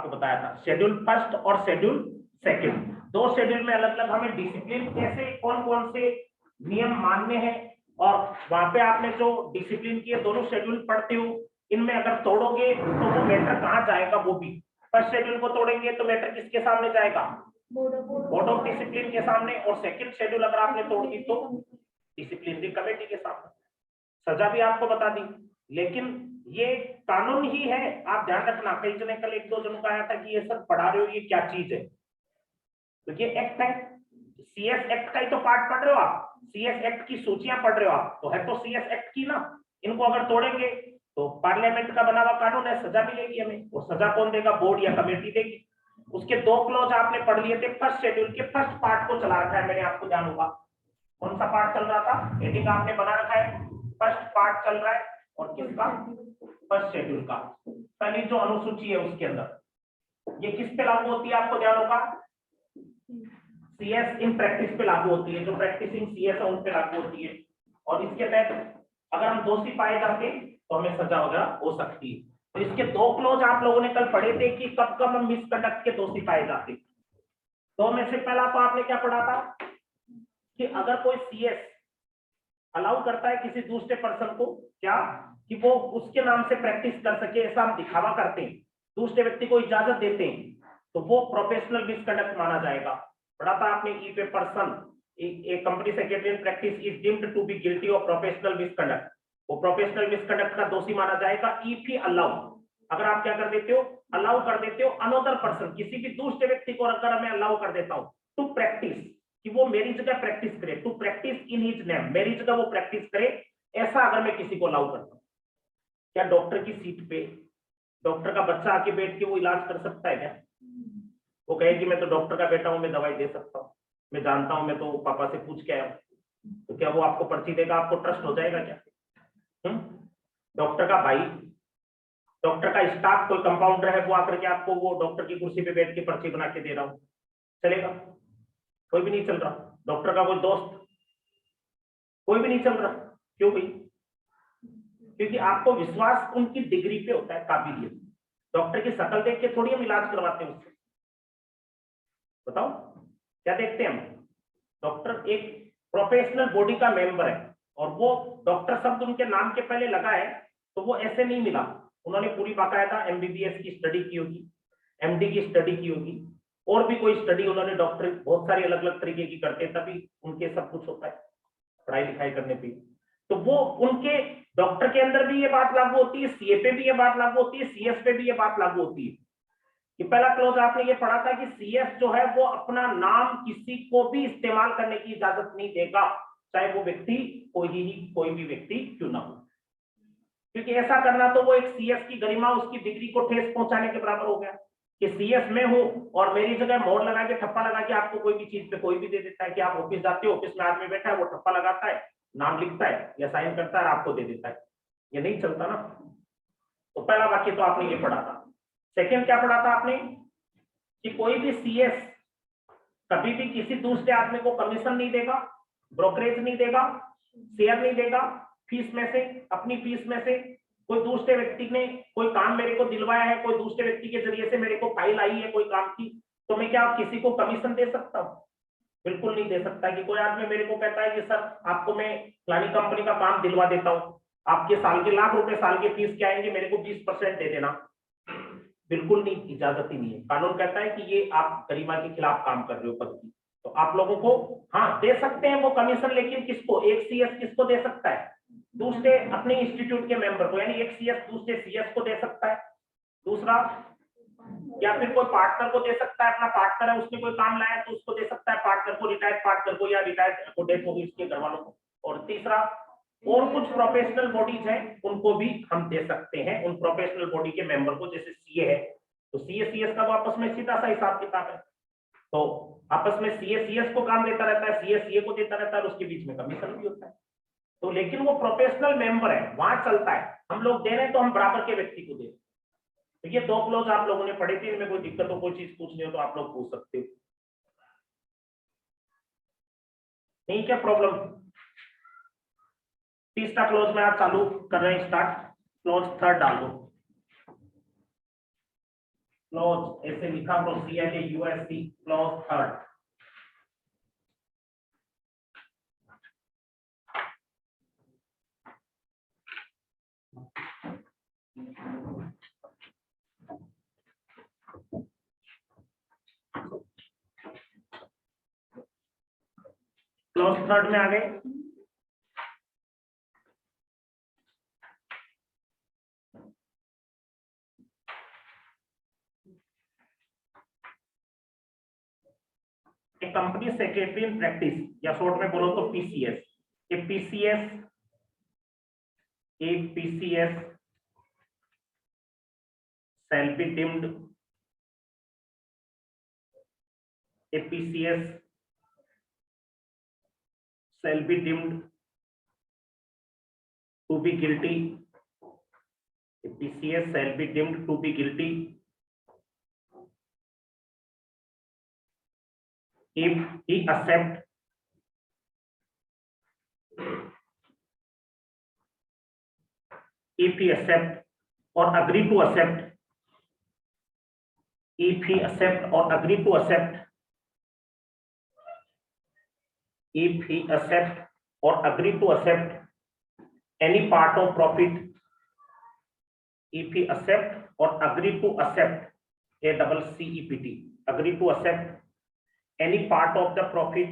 आपको बताया था, शेड्यूल फर्स्ट और शेड्यूल सेकंड। दो शेड्यूल में अलग अलग हमें डिसिप्लिन कैसे कौन कौन से नियम मानने हैं, और वहां पे आपने जो डिसिप्लिन की दोनों शेड्यूल पढ़ते हो, इनमें अगर तोड़ोगे तो वो मैटर कहाँ जाएगा, वो भी फर्स्ट शेड्यूल को तोड़ेंगे तो मैटर किसके सामने जाएगा, बोर्ड ऑफ डिसिप्लिन के सामने, और सेकंड शेड्यूल अगर आपने तोड़ दी तो डिसिप्लिनरी कमेटी के सामने। सजा भी आपको बता दी, लेकिन ये कानून ही है, आप ध्यान रखना। कई जने कल एक दो जनों का आया था कि ये सब पढ़ा रहे हो, ये क्या चीज है, तो ये एक्ट है, सीएस एक्ट का ही तो पार्ट पढ़ रहे हो आप, सीएस एक्ट की सूचियां पढ़ रहे हो आप, तो है तो सीएस एक्ट की ना। इनको अगर तोड़ेंगे तो पार्लियामेंट का बना हुआ कानून है, सजा मिलेगी हमें, और सजा कौन देगा, बोर्ड या कमेटी देगी। उसके दो क्लॉज आपने पढ़ लिए थे फर्स्ट शेड्यूल के, फर्स्ट पार्ट को चला रखा है मैंने, आपको ध्यान होगा कौन सा पार्ट चल रहा था, हेडिंग आपने बना रखा है, फर्स्ट पार्ट चल रहा है, और किसका, फर्स्ट शेड्यूल का, पहली जो अनुसूची है उसके अंदर। ये किस पे लागू होती है आपको ध्यान होगा, सीएस इन प्रैक्टिस पे लागू होती है, जो प्रैक्टिसिंग सीएस है उन पे लागू होती है, और इसके तहत अगर हम दोषी पाए जाते तो हमें सजा वगैरह हो सकती है। तो इसके दो क्लॉज आप लोगों ने कल पढ़े थे कि कब कब हम मिसकंडक्ट के दोषी पाए जाते। तो में से पहला तो आपने क्या पढ़ा था कि अगर कोई सीएस अलाउ करता है किसी दूसरे पर्सन को, क्या कि वो उसके नाम से प्रैक्टिस कर सके, ऐसा हम दिखावा करते हैं, दूसरे व्यक्ति को इजाजत देते हैं, तो वो प्रोफेशनल मिसकंडक्ट माना जाएगा। पढ़ा था आपने, if a person a company secretary in practice is deemed to be guilty of professional misconduct, वो प्रोफेशनल मिसकंडक्ट का दोषी माना जाएगा इफ ही अलाउ, अगर आप क्या कर देते हो, अलाउ कर देते हो अनदर पर्सन, किसी भी दूसरे व्यक्ति को अगर मैं अलाउ कर देता हूं टू प्रैक्टिस, कि वो मेरी जगह प्रैक्टिस करे, to practice in his name, मेरी जगह वो प्रैक्टिस करे, ऐसा अगर मैं किसी को अलाउ करता हूं। क्या डॉक्टर की सीट पे डॉक्टर का बच्चा आके बैठ के वो इलाज कर सकता है क्या, वो कहे कि मैं तो डॉक्टर का बेटा हूं, मैं दवाई दे सकता हूं, मैं जानता हूं, मैं तो पापा से पूछ के आया हूं, तो क्या वो आपको पर्ची देगा, आपको ट्रस्ट हो जाएगा क्या? डॉक्टर का भाई, डॉक्टर का स्टाफ, कोई कंपाउंडर है, वो आकर के आपको वो डॉक्टर की कुर्सी पे बैठ के पर्ची बना के दे रहा हूं, चलेगा? कोई भी नहीं चल रहा। डॉक्टर का कोई दोस्त, कोई भी नहीं चल रहा। क्यों भाई? क्योंकि आपको विश्वास उनकी डिग्री पे होता है, काबिलियत। डॉक्टर की शक्ल देख के थोड़ी हम इलाज करवाते हैं उससे, बताओ क्या देखते हैं हम? डॉक्टर एक प्रोफेशनल बॉडी का मेंबर है, और वो डॉक्टर शब्द उनके नाम के पहले लगा है, तो वो ऐसे नहीं मिला, उन्होंने पूरी बाकायदा एमबीबीएस की स्टडी की होगी, एमडी की स्टडी की होगी, और भी कोई स्टडी उन्होंने, डॉक्टर बहुत सारी अलग अलग तरीके की करते हैं, तभी उनके सब कुछ होता है पढ़ाई लिखाई करने पे। तो वो उनके डॉक्टर के अंदर भी ये बात लागू होती है, सीए पे भी ये बात लागू होती है, सीएस पे भी ये बात लागू होती है। कि पहला क्लॉज आपने ये पढ़ा था कि सीएस जो है वो अपना नाम किसी को भी इस्तेमाल करने की इजाजत नहीं देगा, चाहे वो व्यक्ति कोई भी व्यक्ति क्यों ना हो, क्योंकि ऐसा करना तो वो एक सीएस की गरिमा, उसकी डिग्री को ठेस पहुंचाने के बराबर हो गया कि सीएस मैं हूं और मेरी जगह मोड़ लगा के, ठप्पा लगा के आपको कोई भी चीज पे कोई भी दे देता है, कि आप ऑफिस जाते हो, ऑफिस में आदमी बैठा है, वो ठप्पा लगाता है, नाम लिखता है या साइन करता है, आपको दे देता है, ये नहीं चलता ना। तो पहला वाक्य तो आपने ये पढ़ा था। सेकंड क्या पढ़ा था आपने, कि कोई भी सीएस कभी भी किसी दूसरे आदमी को कमीशन नहीं देगा, ब्रोकरेज नहीं देगा, शेयर नहीं देगा, फीस में से, अपनी फीस में से कोई दूसरे व्यक्ति ने कोई काम मेरे को दिलवाया है, कोई दूसरे व्यक्ति के जरिए से मेरे को फाइल आई है कोई काम की, तो मैं क्या किसी को कमीशन दे सकता हूँ? बिल्कुल नहीं दे सकता। कि कोई आदमी मेरे को कहता है कि सर आपको मैं फलानी कंपनी का काम दिलवा देता हूँ, आपके साल के लाख रुपए साल के फीस क्या आएंगे, मेरे को 20% दे देना, बिल्कुल नहीं, इजाजत ही नहीं है। कानून कहता है कि ये आप गरिमा के खिलाफ काम कर रहे हो पद की, तो आप लोगों को हाँ दे सकते हैं वो कमीशन, लेकिन किसको? एक सीएस किसको दे सकता है? दूसरे अपने इंस्टीट्यूट के मेंबर को, यानी एक सीएस दूसरे सीएस को दे सकता है, दूसरा या फिर कोई पार्टनर को दे सकता है, अपना पार्टनर है उसने कोई काम लाया तो उसको दे सकता है, पार्टनर को, रिटायर्ड पार्टनर को, या रिटायर्ड को डेथ होगी उसके घर वालों को, और तीसरा और कुछ प्रोफेशनल बॉडीज हैं उनको भी हम दे सकते हैं, उन प्रोफेशनल बॉडी के मेंबर को, जैसे सीए है तो सीए सीएस का तो आपस में सीधा सा हिसाब किताब है, तो आपस में सीए सीएस को काम देता रहता है, सीए सीए को देता रहता है, और उसके बीच में कमीशन भी होता है। तो लेकिन वो प्रोफेशनल मेंबर है, वहां चलता है, हम लोग दे रहे हैं तो हम बराबर के व्यक्ति को दे। तो ये दो क्लॉज आप लोगों ने पढ़े थे, इनमें कोई दिक्कत हो, कोई चीज पूछनी हो तो आप लोग पूछ सकते हो, नहीं क्या प्रॉब्लम? तीसरा क्लॉज में आप चालू कर रहे हैं, स्टार्ट क्लॉज थर्ड डाल दो। क्लॉज ऐसे लिखा तो CLAUSE clause third. Clause third में आ गए। कंपनी सेक्रेटरी इन प्रैक्टिस या शॉर्ट में बोलो तो PCS। A PCS shall be deemed a PCS shall be deemed to be guilty. A PCS shall be deemed to be guilty if he accept or agree to accept, if he accept or agree to accept, if he accept or agree to accept any part of profit, if he accept or agree to accept, ACCEPT, agree to accept any part of the profit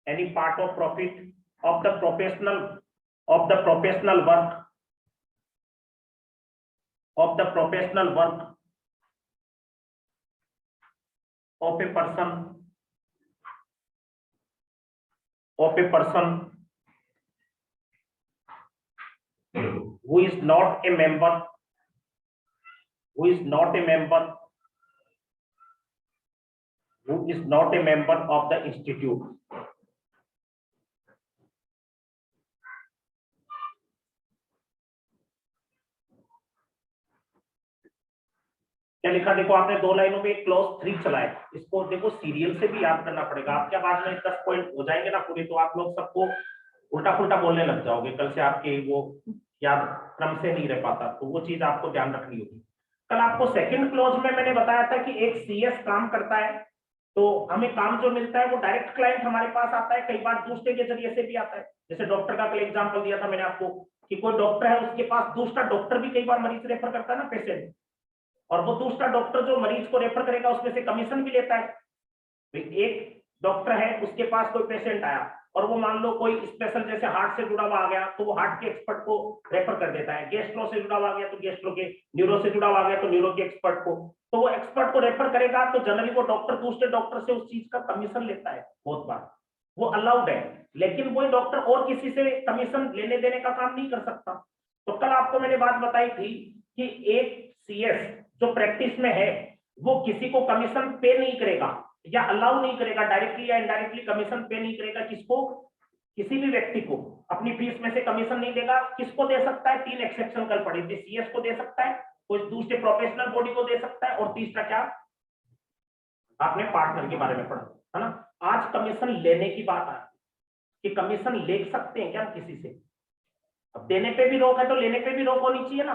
any part of profit of the professional work of a person who is not a member of the institute. क्या लिखा देखो आपने, दो लाइनों में clause 3 चला है। इसको देखो सीरियल से भी याद करना पड़ेगा। आपके बाद में 10 पॉइंट हो जाएंगे ना पूरे, तो आप लोग सबको उल्टा पुल्टा बोलने लग जाओगे। कल से आपके वो याद क्रम से नहीं रह पाता, तो वो चीज आपको ध्यान रखनी होगी। कल आपको सेकंड क्लॉज में मैंने बताया था कि एक CS काम करता है, तो हमें काम जो मिलता है वो डायरेक्ट क्लाइंट हमारे पास आता है, कई बार दूसरे के जरिए से भी आता है। जैसे डॉक्टर का कल एग्जाम्पल दिया था मैंने आपको कि कोई डॉक्टर है, उसके पास दूसरा डॉक्टर भी कई बार मरीज रेफर करता है ना पेशेंट, और वो दूसरा डॉक्टर जो मरीज को रेफर करेगा उसमें से कमीशन भी लेता है। एक डॉक्टर है, उसके पास कोई पेशेंट आया और वो मान लो कोई स्पेशल जैसे हार्ट से जुड़ा हुआ आ गया, तो वो हार्ट के एक्सपर्ट को रेफर कर देता है। गैस्ट्रो से जुड़ा हुआ आ गया तो गैस्ट्रो के, न्यूरो से जुड़ा हुआ आ गया तो न्यूरो के एक्सपर्ट को, तो वो एक्सपर्ट को रेफर करेगा। तो जनरली वो डॉक्टर दूसरे डॉक्टर से उस चीज का कमीशन लेता है, बहुत बार वो अलाउड है, लेकिन वही डॉक्टर और किसी से कमीशन लेने देने का काम नहीं कर सकता। तो कल आपको मैंने बात बताई थी कि एक CS जो प्रैक्टिस में है वो किसी को कमीशन पे नहीं करेगा या अलाउ नहीं करेगा, डायरेक्टली या इनडायरेक्टली कमीशन पे नहीं करेगा। किसको? किसी भी व्यक्ति को अपनी फीस में से कमीशन नहीं देगा। किसको दे सकता है? 3 एक्सेप्शन कल पड़े थे। CS को दे सकता है, कोई दूसरे प्रोफेशनल बॉडी को दे सकता है, और तीसरा क्या आपने पार्टनर के बारे में पढ़ा है ना। आज कमीशन लेने की बात है कि कमीशन ले सकते हैं क्या किसी से। अब देने पे भी रोक है तो लेने पे भी रोक होनी चाहिए ना,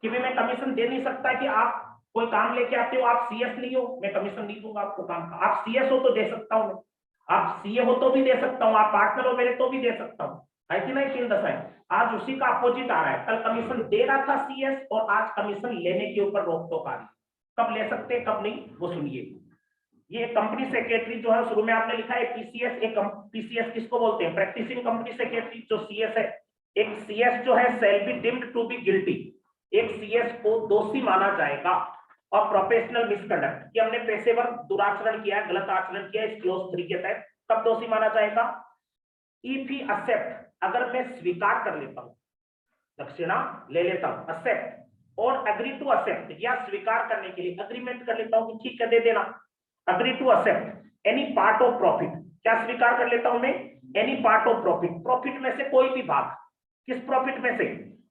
कि भी मैं कमीशन दे नहीं सकता कि आप कोई काम लेके आते हो, आप CS नहीं हो, मैं कमीशन नहीं दूंगा आपको काम का। आप CS हो तो दे सकता हूं मैं, आप CA हो तो भी दे सकता हूं, आप पार्टनर हो मेरे तो भी दे सकता हूं, है कि नहीं। 3 दशा है। आज उसी का अपोजिट आ रहा है। कल कमीशन दे रहा था CS और आज कमीशन लेने के ऊपर रोक टोक आ रही है। कब ले सकते हैं कब नहीं वो सुनिए। ये कंपनी सेक्रेटरी जो है शुरू में आपने लिखा है PCS। एक PCS किसको बोलते हैं? Practising company secretary. जो CS है, एक CS जो है shall be deemed to be guilty, एक CS को दोषी माना जाएगा और प्रोफेशनल मिसकंडक्ट कि हमने पेशेवर दुराचरण किया, गलत आचरण किया, इस क्लॉज 3 के तहत कब दोषी माना जाएगा? इफ ही एक्सेप्ट, अगर मैं स्वीकार कर लेता हूं, दक्षिणा ले लेता हूं, एक्सेप्ट, और एग्री टू एक्सेप्ट, या स्वीकार करने के लिए अग्रीमेंट कर लेता हूं कि ठीक है दे देना। Agree to accept any part of profit, क्या स्वीकार कर लेता हूं मैं? Any part of profit, profit में से कोई भी भाग। किस प्रॉफिट में से?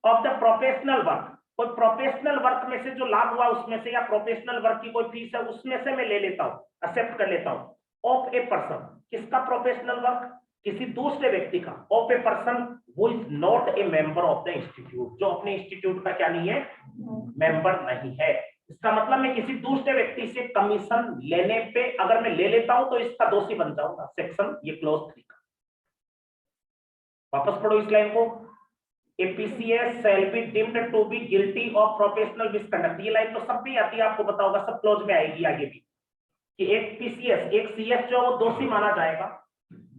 ऑफ द प्रोफेशनल वर्क, कोई प्रोफेशनल वर्क में से जो लाभ हुआ उसमें से, या प्रोफेशनल वर्क की कोई फीस है उसमें से मैं ले लेता हूं, एक्सेप्ट कर लेता हूं। ऑफ ए पर्सन, किसका प्रोफेशनल वर्क? किसी दूसरे व्यक्ति का, ऑफ ए पर्सन वो is not a member of the institute, जो अपने इंस्टीट्यूट का क्या नहीं है, मेंबर नहीं है। इसका मतलब मैं किसी दूसरे व्यक्ति से कमीशन लेने पे अगर मैं ले लेता हूं तो इसका दोषी बन जाऊंगा, सेक्शन ये क्लॉज 3 का। वापस पढ़ो इस लाइन को, a PCS shall be deemed to be guilty of professional misconduct. ये लाइन तो सब भी आती है, आपको पता होगा, सब क्लॉज में आएगी आगे भी, कि एक पीसीएस एक सीएस जो वो दोषी माना जाएगा,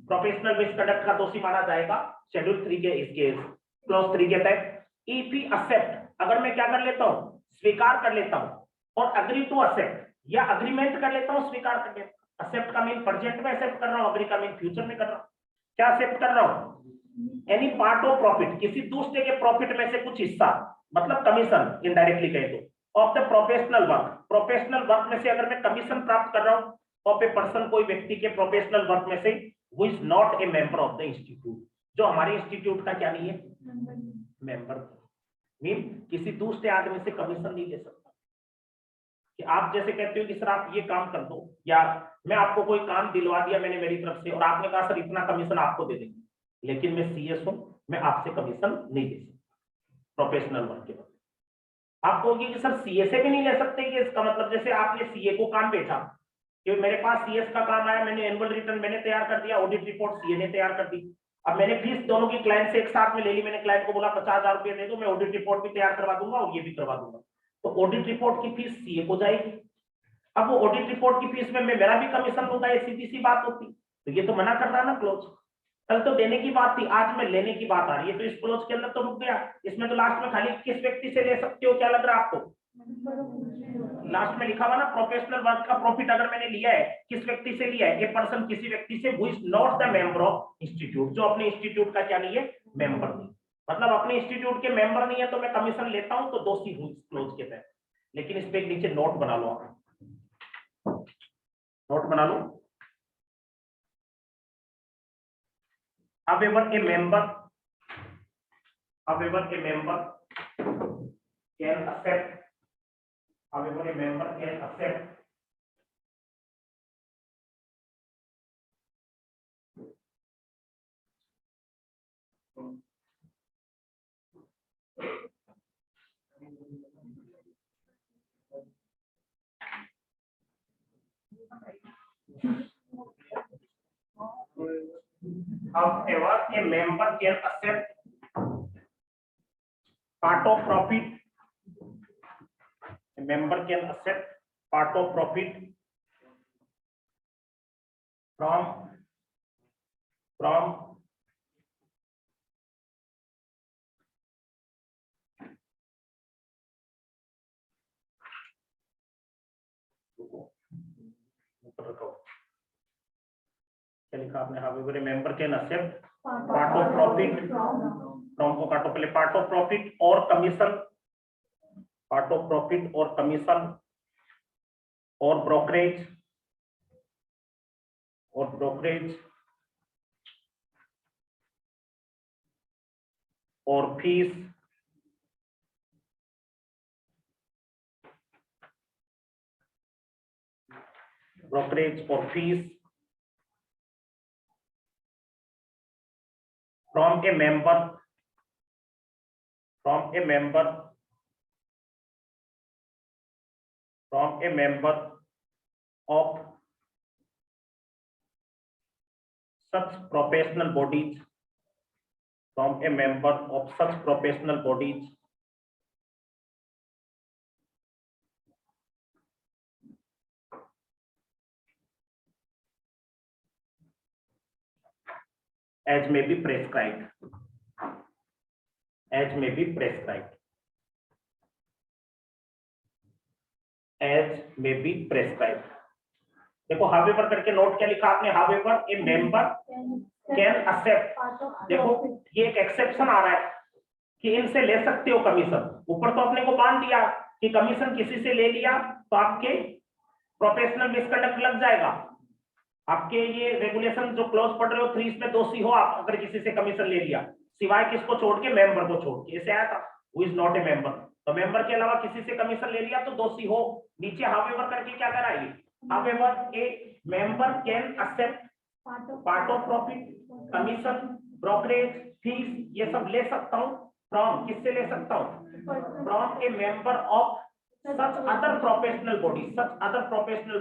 प्रोफेशनल मिसकंडक्ट का दोषी माना जाएगा शेड्यूल 3 के इसके क्लॉज 3 के तहत। इफ ही एक्सेप्ट, अगर मैं क्या कर लेता हूं, स्वीकार कर लेता हूं, और अग्री टू एक्सेप्ट या अग्रीमेंट कर लेता हूं, स्वीकार कर लेता हूं। एक्सेप्ट का मीन प्रेजेंट में एक्सेप्ट कर रहा हूं, अग्री का मीन फ्यूचर में कर रहा हूं। क्या एक्सेप्ट कर रहा हूं, एनी पार्ट ऑफ प्रॉफिट, किसी दूसरे के प्रॉफिट में से कुछ हिस्सा, मतलब कमीशन इनडायरेक्टली कहे तो, of the professional work, professional work में से अगर मैं कमीशन प्राप्त कर रहा हूं ऑफ ए पर्सन, कोई व्यक्ति के प्रोफेशनल वर्क में से, वो is not a member of the institute, जो हमारे इंस्टीट्यूट का क्या नहीं है, मेंबर। मीन किसी दूसरे आदमी से कमीशन नहीं ले सकता। कि आप जैसे कहते हो कि सर आप ये काम कर दो, या मैं आपको कोई काम दिलवा दिया मैंने मेरी तरफ से, और आपने कहा सर इतना कमीशन आपको दे देंगे, लेकिन मैं सीएस हूं, मैं आपसे कमीशन नहीं दे सकता प्रोफेशनल वर्क के बाद। आप कहोगे कि सर सीए से भी नहीं ले सकते, कि इसका मतलब जैसे आपने सीए को काम बेचा कि मेरे पास सीएस का काम आया, मैंने एनुअल रिटर्न मैंने तैयार कर दिया, ऑडिट रिपोर्ट सीए ने तैयार कर दी, अब मैंने फीस दोनों की क्लाइंट से एक साथ में ले ली, मैंने क्लाइंट को बोला 50,000 रुपये दे दो, मैं ऑडिट रिपोर्ट भी तैयार करवा दूंगा और ये भी करवा दूंगा, तो ऑडिट रिपोर्ट की फीस सीए को जाएगी। अब वो ऑडिट रिपोर्ट की फीस में मैं मेरा भी कमीशन लूंगा, ये सीधी सी बात होती। तो ये तो मना कर रहा है ना क्लोज। कल तो देने की बात थी, आज में लेने की बात आ रही है, तो इस क्लोज के अंदर तो रुक गया। इसमें तो लास्ट में खाली किस व्यक्ति से ले सकते हो, क्या लग रहा है आपको, लास्ट में लिखा हुआ ना, प्रोफेशनल वर्क का प्रॉफिट अगर मैंने लिया है, किस व्यक्ति से लिया है, ए पर्सन किसी व्यक्ति से, who is not the member of institute, जो अपने इंस्टीट्यूट का क्या नहीं है, मेंबर नहीं, मतलब अपने इंस्टीट्यूट के मेंबर नहीं है, तो मैं कमीशन लेता हूं तो दोषी हूं क्लोज के तहत। लेकिन इस पे नीचे नोट बना लो, आप नोट बना लो, however a member can accept, however a member can accept however a member can accept part of profit, a member can accept part of profit from क्या लिखा आपने, however a member can accept part of profit from को काटो पहले, part of profit और commission, part of profit और commission और brokerage और फीस ब्रोकरेज और fees from a member of such professional bodies, from a member of such professional bodies as may be prescribed, as may be prescribed, as may be prescribed। देखो however करके note क्या लिखा आपने, however a member can accept, देखो ये एक exception आ रहा है कि इनसे ले सकते हो कमीशन। ऊपर तो अपने को बांध दिया कि कमीशन किसी से ले लिया तो आपके प्रोफेशनल मिसकंडक्ट लग जाएगा, आपके ये रेगुलेशन जो क्लॉज पढ़ रहे हो 3 इसमें दोषी हो आप अगर किसी से कमीशन ले लिया, सिवाय किसको छोड़ के, मेंबर को छोड़ के। ऐसे आया था, who is not a member, तो मेंबर के अलावा किसी से कमीशन ले लिया तो दोषी हो। नीचे हावेवर करके क्या कराइए, however a member can accept part of profit, commission, brokerage, fees, ये सब ले सकता हूँ फ्रॉम, किससे ले सकता हूँ? From A member of such other professional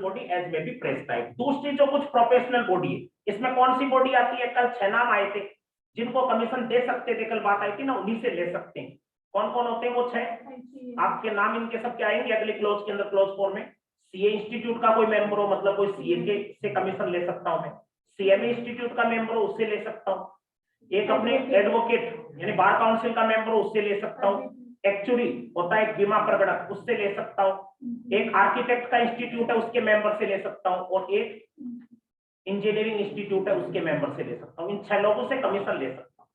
body as may be prescribed। दूसरी जो कुछ प्रोफेशनल बॉडी है, इसमें कौन सी बॉडी आती है? कल 6 नाम आए थे जिनको कमीशन दे सकते थे, कल बात आई थी ना, उन्हीं से ले सकते हैं। कौन कौन होते हैं वो 6? आपके नाम इनके सब क्या आएंगे अगले क्लोज के अंदर, क्लोज 4 में। सीए इंस्टीट्यूट का कोई मेंबर हो, मतलब कोई सीए के से कमीशन ले सकता हूं मैं। सीएमए इंस्टीट्यूट का मेंबर हो, उससे ले सकता हूँ। एक अपने एडवोकेट यानी बार काउंसिल का मेंबर हो, उससे ले सकता हूँ। एक्चुअली होता है एक बीमा प्रकटक, उससे ले सकता हूँ। एक आर्किटेक्ट का इंस्टीट्यूट है, उसके मेंबर से ले सकता हूँ। और एक इंजीनियरिंग इंस्टीट्यूट है, उसके मेंबर से ले सकता हूँ। इन 6 लोगों से कमीशन ले सकता हूँ,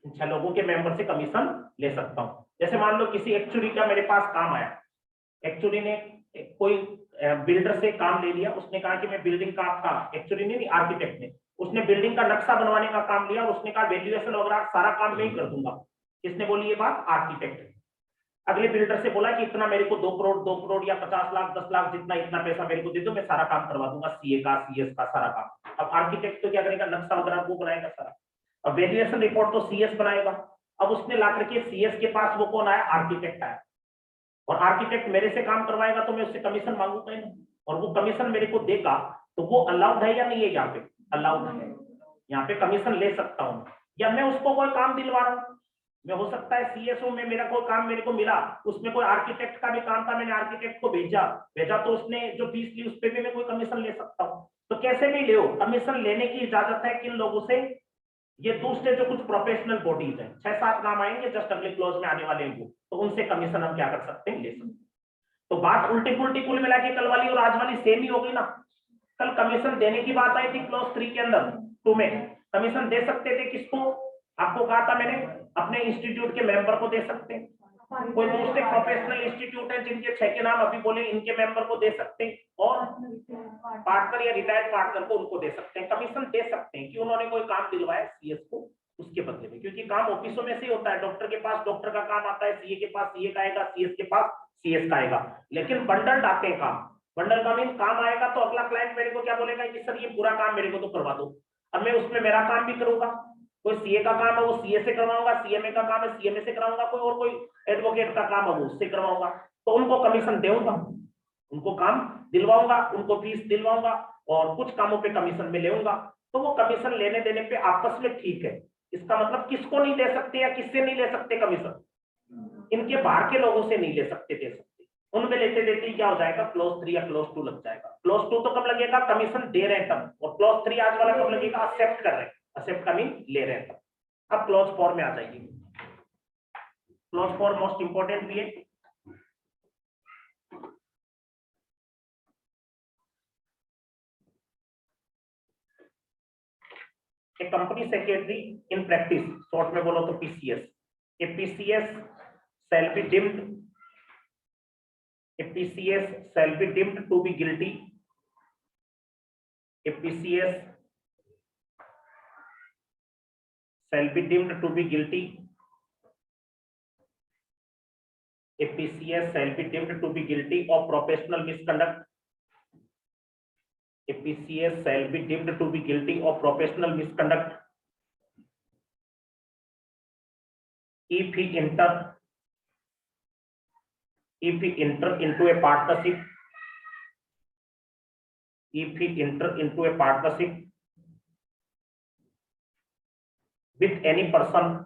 इन 6 लोगों के मेंबर से कमीशन ले सकता हूँ। जैसे मान लो किसी एक्चुअली का मेरे पास काम आया, एक्चुअली ने कोई बिल्डर से काम ले लिया, उसने कहा कि मैं बिल्डिंग का आपका, एक्चुअली नहीं आर्किटेक्ट ने, उसने बिल्डिंग का नक्शा बनवाने का काम लिया, उसने कहा वैल्यूएशन वगैरह सारा काम मैं ही कर दूंगा। किसने बोली ये बात? आर्किटेक्ट। अगले बिल्डर से बोला कि इतना मेरे को 2 करोड़ या 50 लाख 10 लाख जितना इतना पैसा मेरे को दे दो, मैं सारा काम करवा दूंगा, सीए का सीएस का सारा काम। अब आर्किटेक्ट तो क्या करेगा? नक्शा वगैरह वो बनाएगा सारा। अब वैल्यूएशन रिपोर्ट तो सीएस बनाएगा। अब उसने ला करके सीएस के पास वो कौन आया? आर्किटेक्ट आया। और आर्किटेक्ट मेरे से काम करवाएगा तो मैं उससे कमीशन मांगूंगा ही नहीं, और वो कमीशन मेरे को देगा, तो वो अलाउड है या नहीं है? यहाँ पे अलाउड है, यहाँ पे कमीशन ले सकता हूँ। या मैं उसको कोई काम दिलवा रहा हूँ, मैं हो सकता है सीएसओ में मेरा कोई काम मेरे को मिला, उसमें कोई आर्किटेक्ट का भी काम था, मैंने आर्किटेक्ट को भेजा तो उसने जो फीस ली उस पर भी मैं कोई कमीशन ले सकता हूँ। तो कैसे भी ले, कमीशन लेने की इजाजत है किन लोगों से? ये दूसरे जो कुछ प्रोफेशनल बॉडीज हैं, 6-7 नाम आएंगे जस्ट अगले क्लोज में आने वाले हैं, तो उनसे कमीशन हम क्या कर सकते हैं? ले सकते हैं। तो बात उल्टी पुल्टी कुल मिला के कल वाली और आज वाली सेम ही हो गई ना। कल कमीशन देने की बात आई थी क्लोज 3 के अंदर, 2 में कमीशन दे सकते थे किसको? आपको कहा था मैंने, अपने इंस्टीट्यूट के मेंबर को दे सकते हैं। कोई दूसरे प्रोफेशनल इंस्टीट्यूट है जिनके 6 के नाम अभी बोले, इनके मेंबर को दे सकते हैं, और पार्टनर या रिटायर्ड पार्टनर को उनको दे सकते हैं, कमीशन दे सकते हैं कि उन्होंने कोई काम दिलवाया सीएस को उसके बदले में। क्योंकि काम ऑफिसों में से ही होता है, डॉक्टर के पास डॉक्टर का काम आता है, सीए के पास सीए का आएगा, सीएस के पास सीएस का आएगा। लेकिन बंडल आते हैं काम, बंडल का मीन काम आएगा तो अगला क्लाइंट मेरे को क्या बोलेगा कि सर ये पूरा काम मेरे को तो करवा दो। अब मैं उसमें मेरा काम भी करूंगा, कोई सीए का काम है वो सीए से करवाऊंगा, सीएमए का काम है सीएमए से करवाऊंगा, कोई और कोई एडवोकेट का काम है वो उससे करवाऊंगा, तो उनको कमीशन दूंगा, उनको काम दिलवाऊंगा, उनको फीस दिलवाऊंगा, और कुछ कामों पे कमीशन में लेऊंगा। तो वो कमीशन लेने देने पे आपस में ठीक है। इसका मतलब किसको नहीं दे सकते या किससे नहीं ले सकते कमीशन? इनके बाहर के लोगों से नहीं ले सकते, दे सकते। उनमें लेते देते ही क्या हो जाएगा? क्लोज 3 या क्लोज 2 लग जाएगा। क्लोज 2 तो कब लगेगा? कमीशन दे रहे हैं तब, और क्लोज 3 आज वाला कब लगेगा? एक्सेप्ट कर रहे हैं, एक्सेप्ट का मीन ले रहे हैं तब। अब क्लोज 4 में आ जाइए। क्लोज 4 मोस्ट इंपोर्टेंट भी है। A company secretary in practice, short में बोलो तो PCS, a PCS shall be deemed, a PCS shall be deemed to be guilty, a PCS shall be deemed to be guilty, a PCS shall be deemed to be guilty of professional misconduct, a PCS shall be deemed to be guilty of professional misconduct if he enter into a partnership, if he enter into a partnership with any person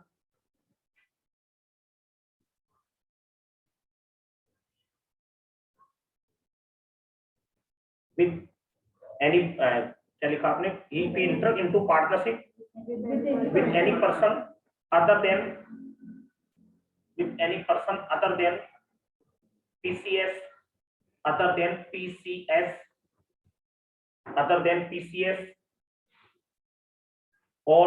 with any क्या लिखा आपने? if he enter into partnership with any person other than, with any person other than PCS, other than PCS, other than PCS, or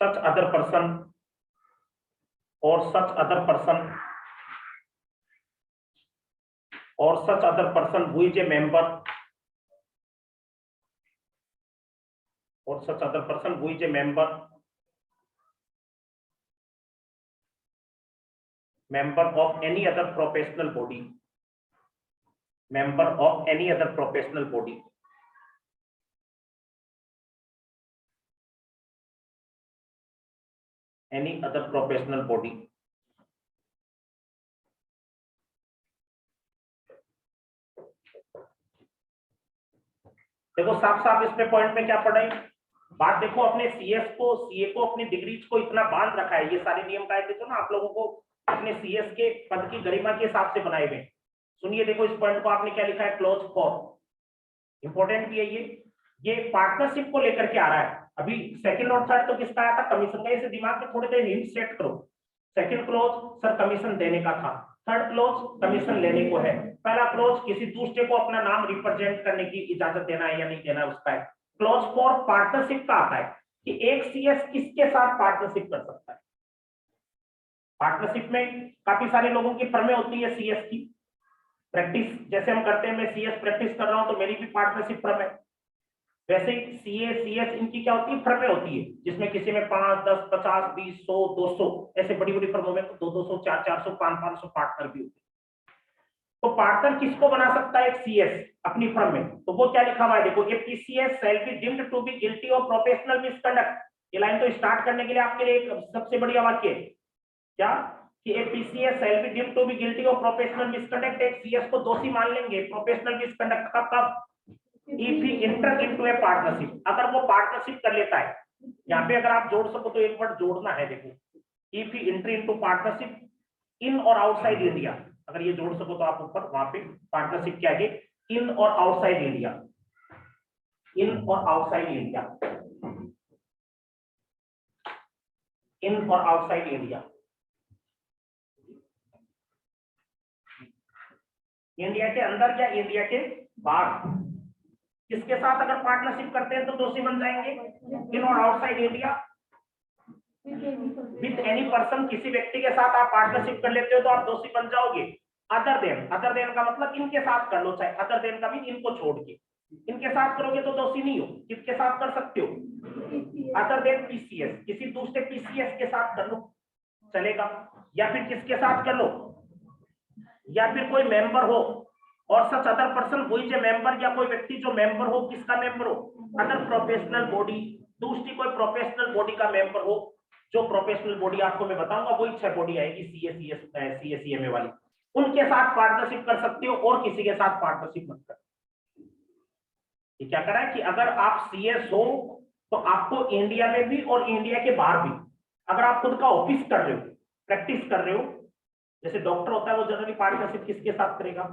such other person, or such other person, or such other person who is a member, or such other person who is a member of any other professional body, member of any other professional body. Any other professional body. देखो साफ साफ इसमें point में क्या पढ़ा है, बात देखो, अपने सीएस को, सीए को, अपनी डिग्रीज को इतना बांध रखा है, ये सारे नियम कायदे तो ना आप लोगों को अपने सीएस के पद की गरिमा के हिसाब से बनाए हुए। सुनिए, देखो इस पॉइंट को आपने क्या लिखा है, क्लोज फॉर, इंपॉर्टेंट भी है ये पार्टनरशिप को लेकर के आ रहा है। अभी सेकंड और थर्ड तो किसका आया था, कमीशन का, इसे दिमाग में थोड़ी देर हिंट सेट करो। सेकंड क्लोज सर कमीशन देने का था, थर्ड क्लोज कमीशन लेने को है, पहला क्लोज किसी दूसरे को अपना नाम रिप्रेजेंट करने की इजाजत देना है या नहीं देना है उसका है। क्लोज फॉर पार्टनरशिप का आता है कि एक सीएस किसके साथ पार्टनरशिप कर सकता है। पार्टनरशिप में काफी सारे लोगों की फर्में होती है सीएस की, प्रैक्टिस जैसे हम करते हैं, मैं सीएस प्रैक्टिस कर रहा हूं तो मेरी भी पार्टनरशिप फर्म है, वैसे ही सीए सीएस इनकी क्या होती है, फर्में होती है, जिसमें किसी में 5, 10, 50, 20, 100, 200 ऐसे बड़ी बड़ी फर्मों में 200, 400, 500 पार्टनर भी होते हैं। तो पार्टनर किसको बना सकता है, एक सीएस अपनी फर्म में, तो वो क्या लिखा हुआ है देखो, a PCS shall be deemed to be guilty of professional misconduct. ये लाइन तो स्टार्ट करने के लिए आपके लिए एक सबसे बढ़िया वाक्य है क्या, कि a PCS shall be deemed to be guilty of professional misconduct, एक सीएस को दोषी मान लेंगे प्रोफेशनल मिसकंडक्ट का कब, if he enter into a partnership, अगर वो पार्टनरशिप कर लेता है। यहाँ पे अगर आप जोड़ सको तो एक वर्ड जोड़ना है, देखो if he enter into partnership in और आउटसाइड इंडिया, अगर ये जोड़ सको तो आप ऊपर वहां पे पार्टनरशिप क्या है, इन और आउटसाइड इंडिया, इन और आउटसाइड इंडिया, इन और आउटसाइड इंडिया, इंडिया के अंदर या इंडिया के बाहर किसके साथ अगर पार्टनरशिप करते हैं तो दोषी बन जाएंगे, इन और outside India with any person, किसी व्यक्ति के साथ आप पार्टनरशिप कर लेते हो तो आप दोषी बन जाओगे। अदर देन का मतलब इनके साथ कर लो, चाहे अदर देन का भी इनको छोड़ के, इनके साथ करोगे तो दोषी नहीं हो, किसके साथ कर सकते हो, अदर देन पीसीएस, किसी दूसरे पीसीएस के साथ कर लो चलेगा, या फिर किसके साथ कर लो, या फिर कोई मेंबर हो और सच अदर पर्सन, वही जो मेंबर या कोई व्यक्ति जो मेंबर हो, किसका मेंबर हो, अदर प्रोफेशनल बॉडी, दूसरी कोई प्रोफेशनल बॉडी का मेंबर हो, जो प्रोफेशनल बॉडी आपको मैं बताऊंगा वही 6 बॉडी आएगी सीएसईएमए वाली, उनके साथ पार्टनरशिप कर सकते हो और किसी के साथ पार्टनरशिप मत कर। ये क्या करा है कि अगर आप सीएस हो तो आपको इंडिया में भी और इंडिया के बाहर भी, अगर आप खुद का ऑफिस कर रहे हो, प्रैक्टिस कर रहे हो, जैसे डॉक्टर होता है वो जनरली पार्टनरशिप किसके साथ करेगा,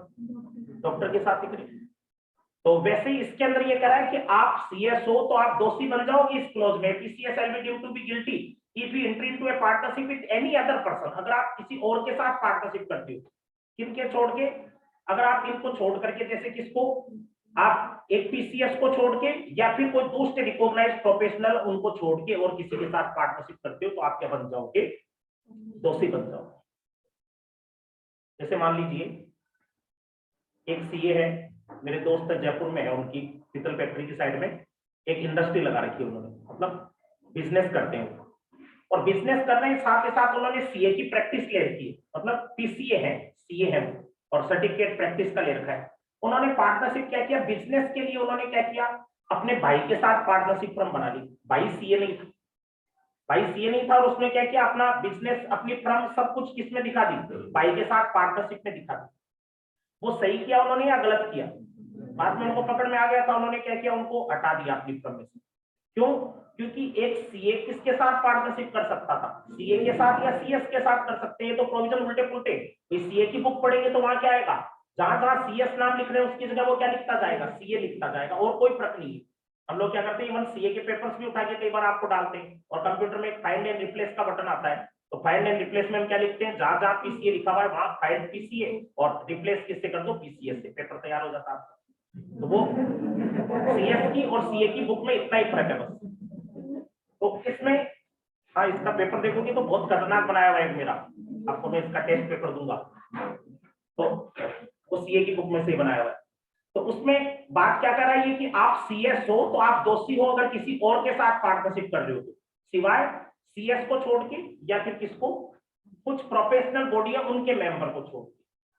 डॉक्टर के साथ ही करेगा, तो वैसे ही इसके अंदर ये कह रहा है कि आप सीएस हो तो आप दोषी बन जाओगे इस क्लॉज में, PCS shall be deemed to be guilty if you enter into a partnership with any other person, अगर आप किसी और के साथ पार्टनरशिप करते हो, किनके छोड़ के, अगर आप इनको छोड़ करके, जैसे किसको, आप एक पीसीएस को छोड़ के या फिर कोई दूसरे रिकॉग्नाइज्ड प्रोफेशनल उनको छोड़ के और किसी के साथ पार्टनरशिप करते हो तो आप क्या बन जाओगे, दोषी बन जाओगे। जैसे मान लीजिए एक सीए है, मेरे दोस्त जयपुर में है, उनकी पीतल फैक्ट्री की साइड में एक इंडस्ट्री लगा रखी है उन्होंने, मतलब बिजनेस करते हैं और बिजनेस कर रहे हैं, साथ ही साथ उन्होंने सीए की प्रैक्टिस ले रखी है, मतलब पीसीए है, सीए है और सर्टिफिकेट प्रैक्टिस का ले रखा है। उन्होंने पार्टनरशिप क्या किया, बिजनेस के लिए उन्होंने क्या किया, अपने भाई के साथ पार्टनरशिप फर्म बना ली, भाई सीए नहीं था और उसने क्या किया, अपना बिजनेस, अपनी फर्म सब कुछ किसमें दिखा दी, भाई के साथ पार्टनरशिप में दिखा दी। वो सही किया उन्होंने या गलत किया, बाद में उनको पकड़ में आ गया था, उन्होंने क्या किया, उनको हटा दिया अपनी फर्म में से। क्यों, क्योंकि एक सीए किसके साथ पार्टनरशिप कर सकता था, सीए के साथ या सीएस के साथ कर सकते हैं, तो प्रोविजन उल्टे पुल्टे, सीए की बुक पढ़ेंगे तो वहां क्या आएगा, जहां जहां सीएस नाम लिख रहे हैं उसकी जगह वो क्या लिखता जाएगा, सीए लिखता जाएगा, और कोई फर्क नहीं है। हम लोग क्या करते हैं, इवन सीए के पेपर्स भी उठा के कई बार आपको डालते हैं, और कंप्यूटर में फाइंड एंड रिप्लेस का बटन आता है, तो फाइंड एंड रिप्लेस में हम क्या लिखते हैं, जहां जहां पीसीए लिखा हुआ है वहां फाइंड पीसीए और रिप्लेस किससे कर दो, पीसीए से, पेपर तैयार हो जाता है। तो वो सीएस की और सीए की बुक में इतना ही फर्क है बस। तो इसमें हाँ, इसका पेपर देखोगे तो बहुत खतरनाक बनाया हुआ है मेरा, आपको मैं इसका टेस्ट पेपर दूंगा, तो वो सीए की बुक में से बनाया हुआ है। तो उसमें बात क्या कर रहा है कि आप सीएस हो तो आप दोषी हो अगर किसी और के साथ पार्टनरशिप कर रहे हो, सिवाय सीएस को छोड़ के या फिर किसको, कुछ प्रोफेशनल बॉडी या उनके मेंबर को छोड़ के।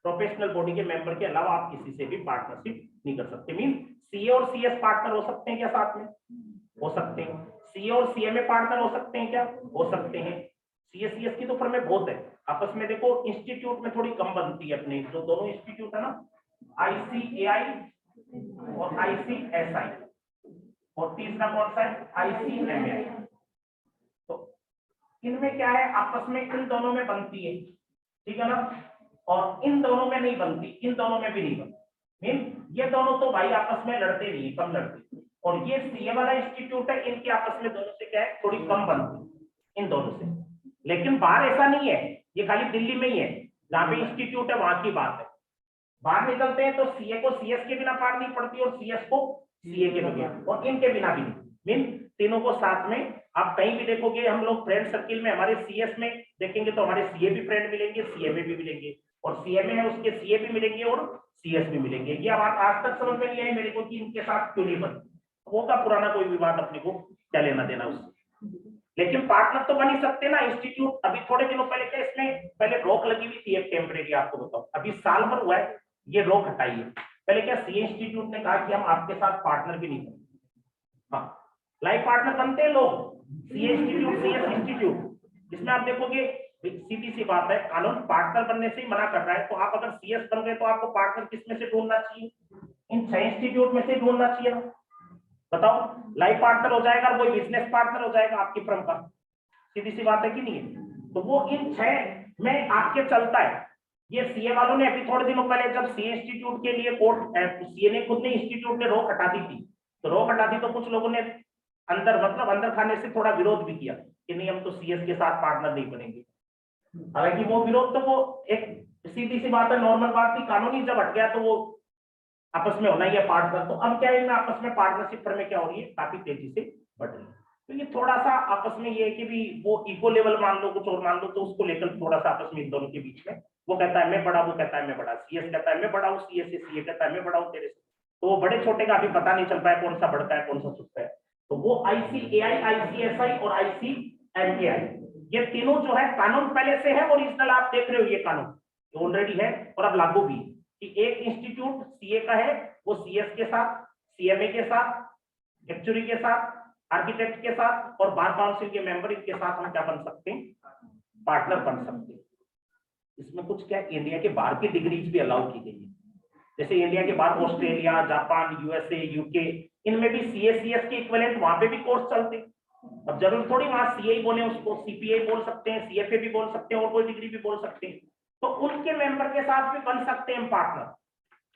प्रोफेशनल बॉडी के मेंबर के अलावा आप किसी से भी पार्टनरशिप नहीं कर सकते। मीन सीए और सीएस पार्टनर हो सकते हैं क्या साथ में? हो सकते हैं। सीए और सीएमए पार्टनर हो सकते हैं क्या? हो सकते हैं। सीए सीएस की तो फर्में बहुत है आपस में। देखो इंस्टीट्यूट में थोड़ी कम बनती है अपने, जो दोनों इंस्टीट्यूट है ना, आईसीएआई और आईसीएसआई, और तीसरा कौन सा है? आईसीएमए। तो इनमें क्या है, आपस में इन दोनों में बनती है, ठीक है ना, और इन दोनों में नहीं बनती, इन दोनों में भी नहीं बनती। मीन ये दोनों तो भाई आपस में लड़ते नहीं, कम लड़ते, और ये सीए वाला इंस्टीट्यूट है, इनके आपस में दोनों से क्या है, थोड़ी कम बनती इन दोनों से। लेकिन बाहर ऐसा नहीं है, ये खाली दिल्ली में ही है जहां पे इंस्टीट्यूट है, वहां की बात है। बाहर निकलते हैं तो सीए को सीएस के बिना पार नहीं पड़ती, और सीएस को सीए के बगैर, और इनके बिना भी नहीं। मीन तीनों को साथ में आप कहीं भी देखोगे, हम लोग फ्रेंड सर्किल में हमारे सीएस में देखेंगे तो हमारे सीए भी फ्रेंड मिलेंगे, सीएमए भी मिलेंगे, और सीएमए है उसके सीए भी मिलेंगे और सीएस भी मिलेंगे। ये बात आज तक समझ में नहीं आई मेरे को कि इनके साथ क्यों नहीं बनती, वो का पुराना कोई विवाद, अपने को क्या लेना देना उससे। लेकिन पार्टनर तो बन ही सकते ना इंस्टीट्यूट। अभी थोड़े दिनों पहले क्या इसमें पहले रोक लगी हुई थी एक टेम्परेरी, आपको बताओ, अभी साल भर हुआ है ये रोक हटाई है। पहले क्या सीए इंस्टीट्यूट ने कहा कि हम आपके साथ पार्टनर भी नहीं करेंगे। हाँ, लाइफ पार्टनर बनते हैं लोग, सीए इंस्टीट्यूट, सीएस इंस्टीट्यूट, जिसमें आप देखोगे सीधी सी बात है, कानून पार्टनर बनने से ही मना कर रहा है। तो आप अगर सीएस बन गए तो आपको पार्टनर किसमें से ढूंढना चाहिए? इन 6 इंस्टीट्यूट में से ढूंढना चाहिए ना। बताओ, लाइफ पार्टनर हो जाएगा और कोई बिजनेस पार्टनर हो जाएगा आपकी फर्म का, सीधी सी बात है कि नहीं है? तो वो इन 6 में आपके चलता है। ये सीए वालों ने अभी थोड़े दिनों पहले जब सीए इंस्टीट्यूट के लिए कोर्ट, सीए ने खुद ने इंस्टीट्यूट ने रोक हटा दी थी, तो रोक हटा दी तो कुछ लोगों ने अंदर, मतलब अंदर खाने से थोड़ा विरोध भी किया कि नहीं, हम तो सीएस के साथ पार्टनर नहीं बनेंगे। हालांकि वो विरोध तो वो एक सीधी सी बात है, नॉर्मल बात थी, कानूनी जब हट गया तो वो आपस में होना ही है पार्टनर। तो अब क्या है, इनमें आपस में पार्टनरशिप फर्में क्या हो रही है, काफी तेजी से बढ़ रही है। तो ये थोड़ा सा आपस में ये है कि भी वो इको लेवल मान लो, कुछ और मान लो, तो उसको लेकर थोड़ा सा आपस में इन दोनों के बीच में, वो कहता है मैं बड़ा, वो कहता है मैं बड़ा, सीएस कहता है मैं बड़ा हूँ सीए से, सीए कहता है मैं बड़ा हूँ तेरे से। तो वो बड़े छोटे का अभी पता नहीं चल पाया कौन सा बढ़ता है कौन सा छुटता है। तो वो आईसीएआई, आईसीएसआई और आईसीएमएआई, ये तीनों जो है कानून पहले से है, ओरिजिनल आप देख रहे हो, ये कानून ऑलरेडी है और अब लागू भी, कि एक इंस्टीट्यूट सीए का है, वो सीएस के साथ, सीएमए के साथ, एक्चुअरी के साथ, आर्किटेक्ट के साथ और बार काउंसिल के मेंबर, इनके साथ हम क्या बन सकते हैं, पार्टनर बन सकते हैं। इसमें कुछ क्या, इंडिया के बाहर की डिग्रीज भी अलाउ की गई है, जैसे इंडिया के बाहर ऑस्ट्रेलिया, जापान, यूएसए, यूके, इनमें भी सीए सीएस के इक्विवेलेंट वहां पे भी कोर्स चलते। अब जरूर थोड़ी वहां सीए बोले, उसको सीपीए बोल सकते हैं, सीएफए भी बोल सकते हैं, और कोई डिग्री भी बोल सकते हैं। तो उनके मेंबर के साथ भी बन सकते हैं पार्टनर,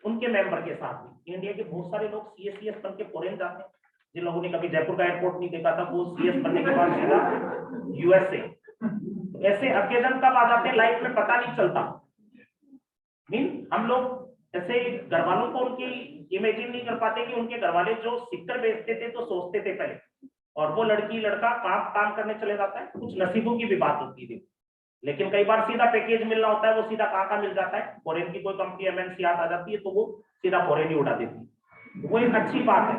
उनके मेंबर के साथ भी। इंडिया के बहुत सारे लोग सीए सीएस बन के फॉरेन जाते हैं। जिन लोगों ने कभी जयपुर का एयरपोर्ट नहीं देखा था, वो सीएस बनने के बाद सीधा यूएसए। तो ऐसे ओकेजन कब आ जाते हैं लाइफ में पता नहीं चलता। मीन हम लोग जैसे घर वालों को उनकी इमेजिन नहीं कर पाते कि उनके घर वाले जो सिक्कर बेचते थे तो सोचते थे पहले, और वो लड़की लड़का काम करने चले जाता है। कुछ नसीबों की भी बात होती थी, लेकिन कई बार सीधा पैकेज मिलना होता है, वो सीधा कहाँ मिल जाता है, फॉरेन की कोई कंपनी एमएनसी आ जाती है तो वो सीधा फॉरेन ही उड़ा देती है। वो एक अच्छी बात है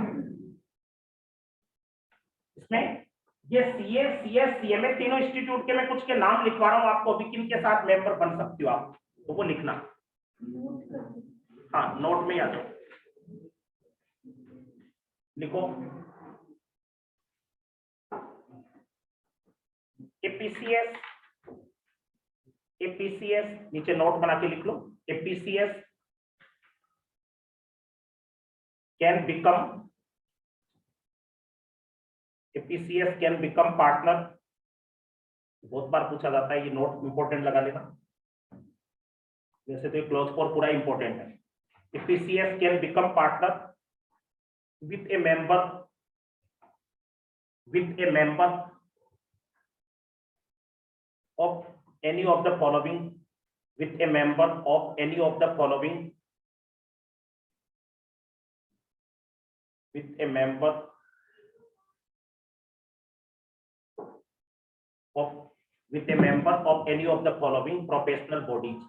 इसमें। ये सीए सीएस सीएमए तीनों इंस्टीट्यूट के मैं कुछ के नाम लिखवा रहा हूँ आपको, अभी किन के साथ मेंबर बन सकती हो आप, तो वो लिखना। हाँ, नोट में याद लिखो, एपीसीएस, एपीसीएस नीचे नोट बना के लिख लो, a PCS can become, a PCS can become partner. बहुत बार पूछा जाता है, ये नोट इंपॉर्टेंट लगा लेना, वैसे तो क्लोज फॉर पूरा इंपॉर्टेंट है। A PCS can become partner with a member of any of the following, with a member of any of the following, with a member of, with a member of any of the following professional bodies,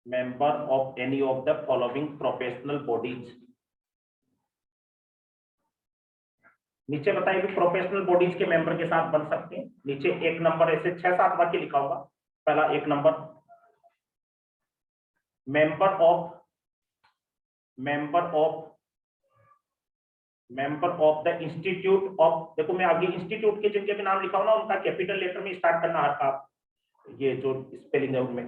member of any of the following professional bodies। नीचे बताइए भी professional bodies के member के साथ बन सकते हैं। नीचे एक नंबर ऐसे 6-7 वाक्य लिखा होगा, पहला 1 number, member of the institute of, देखो मैं आगे इंस्टीट्यूट के जिनके भी नाम लिखा हूं ना उनका कैपिटल लेटर में स्टार्ट करना हर का, ये जो स्पेलिंग है उनमें,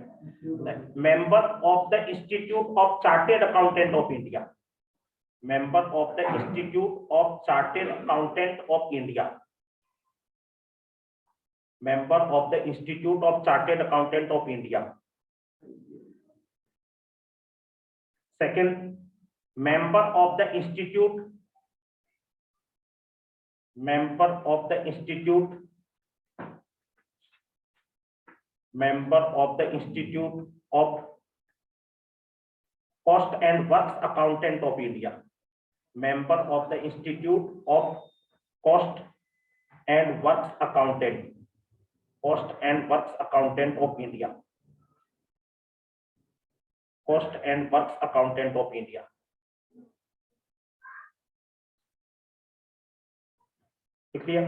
member of the institute of chartered accountant of India, member of the institute of chartered accountant of India, member of the Institute of Chartered Accountant of India. Second, member of the Institute of Cost and Works Accountant of India, member of the Institute of Cost and Works Accountant of India, Cost and Works Accountant of India. Clear?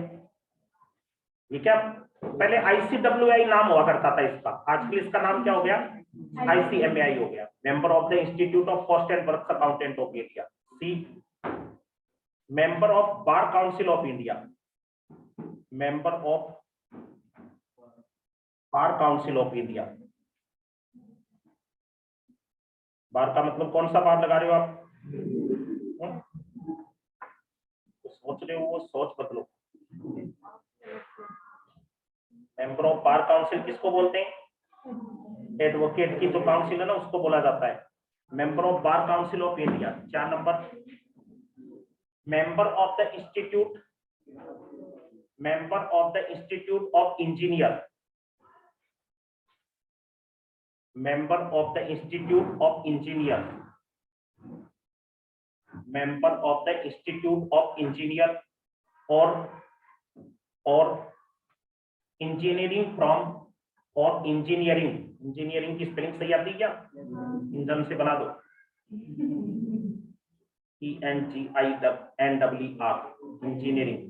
ये क्या पहले ICWI नाम हुआ करता था इसका, आजकल इसका नाम क्या हो गया? ICMAI हो गया, member of the institute of cost and works accountant of India. C, member of bar council of India, member of bar council of India. Bar का मतलब कौन सा बार लगा रहे हो आप? सोच रहे हो वो सोच बदलो। मेंबर ऑफ बार काउंसिल किसको बोलते हैं? एडवोकेट की जो काउंसिल है ना उसको बोला जाता है member of bar council of India. 4 number, member of the institute of engineer, member of the Institute of Engineer, member of the Institute of Engineer or engineering from, और इंजीनियरिंग की स्पेलिंग सही आती है क्या? इंजन से बना दो, ENGINER, engineering.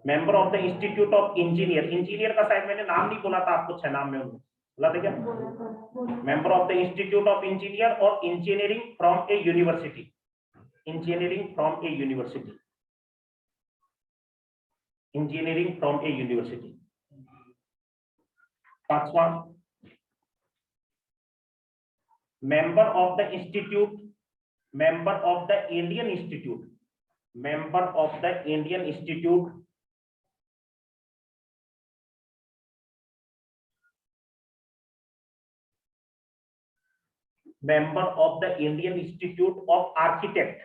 Member of the institute of engineer का शायद मैंने नाम नहीं बोला था आपको, 6 नाम में उन्होंने बोला था क्या? Member of the institute of engineer और engineering from a university, engineering from a university. 5वां, member of the institute, member of the Indian institute, member of the Indian Institute member of the Indian Institute of Architect,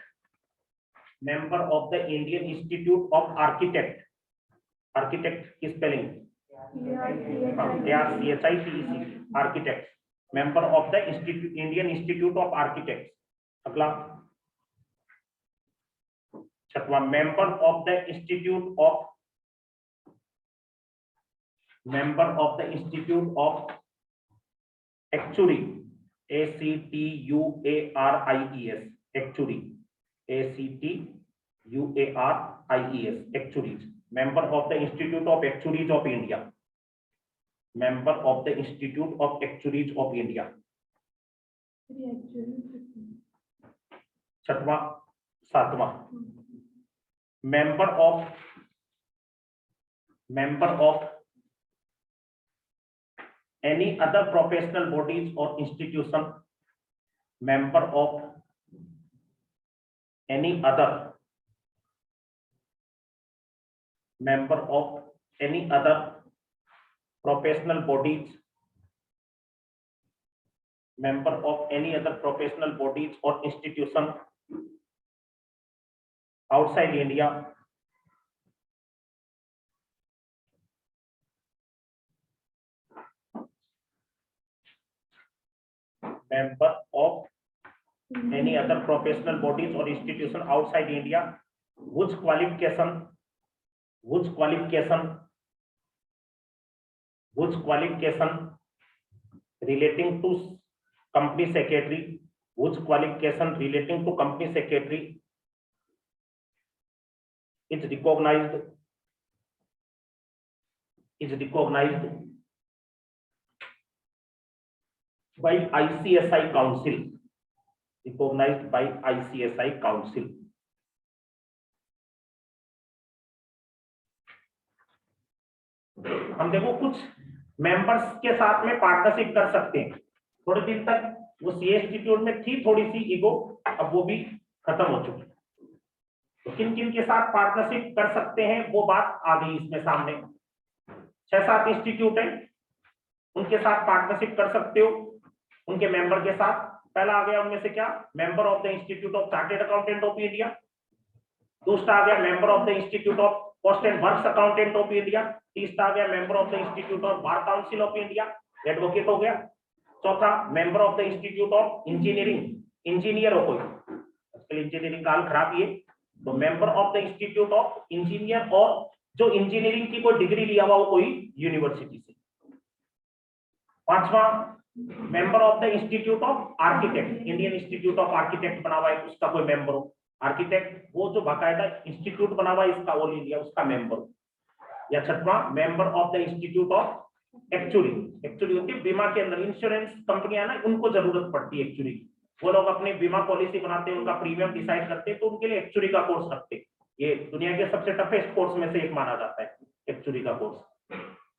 member of the Indian Institute of Architect, architect की spelling ARCHITECT, architect, member of the Indian Institute of Architects। अगला 6वां, member of the Institute of Actuary, ACTUARIES, Actuary, ACTUARIES, Actuaries, member of the Institute of Actuaries of India, member of the Institute of Actuaries of India। 7वां, member of any other professional bodies or institution, member of any other professional bodies, member of any other professional bodies or institution outside India, member of any other professional bodies or institution outside India whose qualification relating to company secretary, is recognized by ICSI Council, recognized by ICSI Council. हम देखो कुछ members के साथ में partnership कर सकते हैं। थोड़े दिन तक वो सीए इंस्टीट्यूट में थी थोड़ी सी ईगो, अब वो भी खत्म हो चुकी। तो किन किन के साथ पार्टनरशिप कर सकते हैं वो बात आ गई इसमें सामने। 6-7 इंस्टीट्यूट है, उनके साथ पार्टनरशिप कर सकते हो, उनके मेंबर के साथ। पहला आ गया उनमें से क्या, member of the institute of chartered accountant of India. दूसरा आ गया member of the institute of cost and works accountant of India. तीसरा आ गया member of the institute of bar council of India, advocate हो गया। चौथा member of the institute of engineering, engineer हो कोई, आजकल इंजीनियरिंग काल खराब ही है, तो member of the institute of engineer, और जो इंजीनियरिंग की कोई डिग्री लिया हुआ हो कोई यूनिवर्सिटी से। पांचवा member of the institute of architect, Indian institute of architect बना हुआ है उसका कोई मेंबर हो। आर्किटेक्ट वो जो बाकायदा इंस्टीट्यूट बना हुआ है इसका ऑल इंडिया, उसका मेंबर हो। या छठवां member of the institute of actually, actually होती है बीमा के अंदर, इंश्योरेंस कंपनियां ना उनको जरूरत पड़ती है एक्चुअली, वो लोग अपनी बीमा पॉलिसी बनाते हैं, उनका प्रीमियम डिसाइड करते हैं, तो उनके लिए एक्चुअली का कोर्स रखते हैं। ये दुनिया के सबसे टफेस्ट कोर्स में से एक माना जाता है एक्चुअली का कोर्स।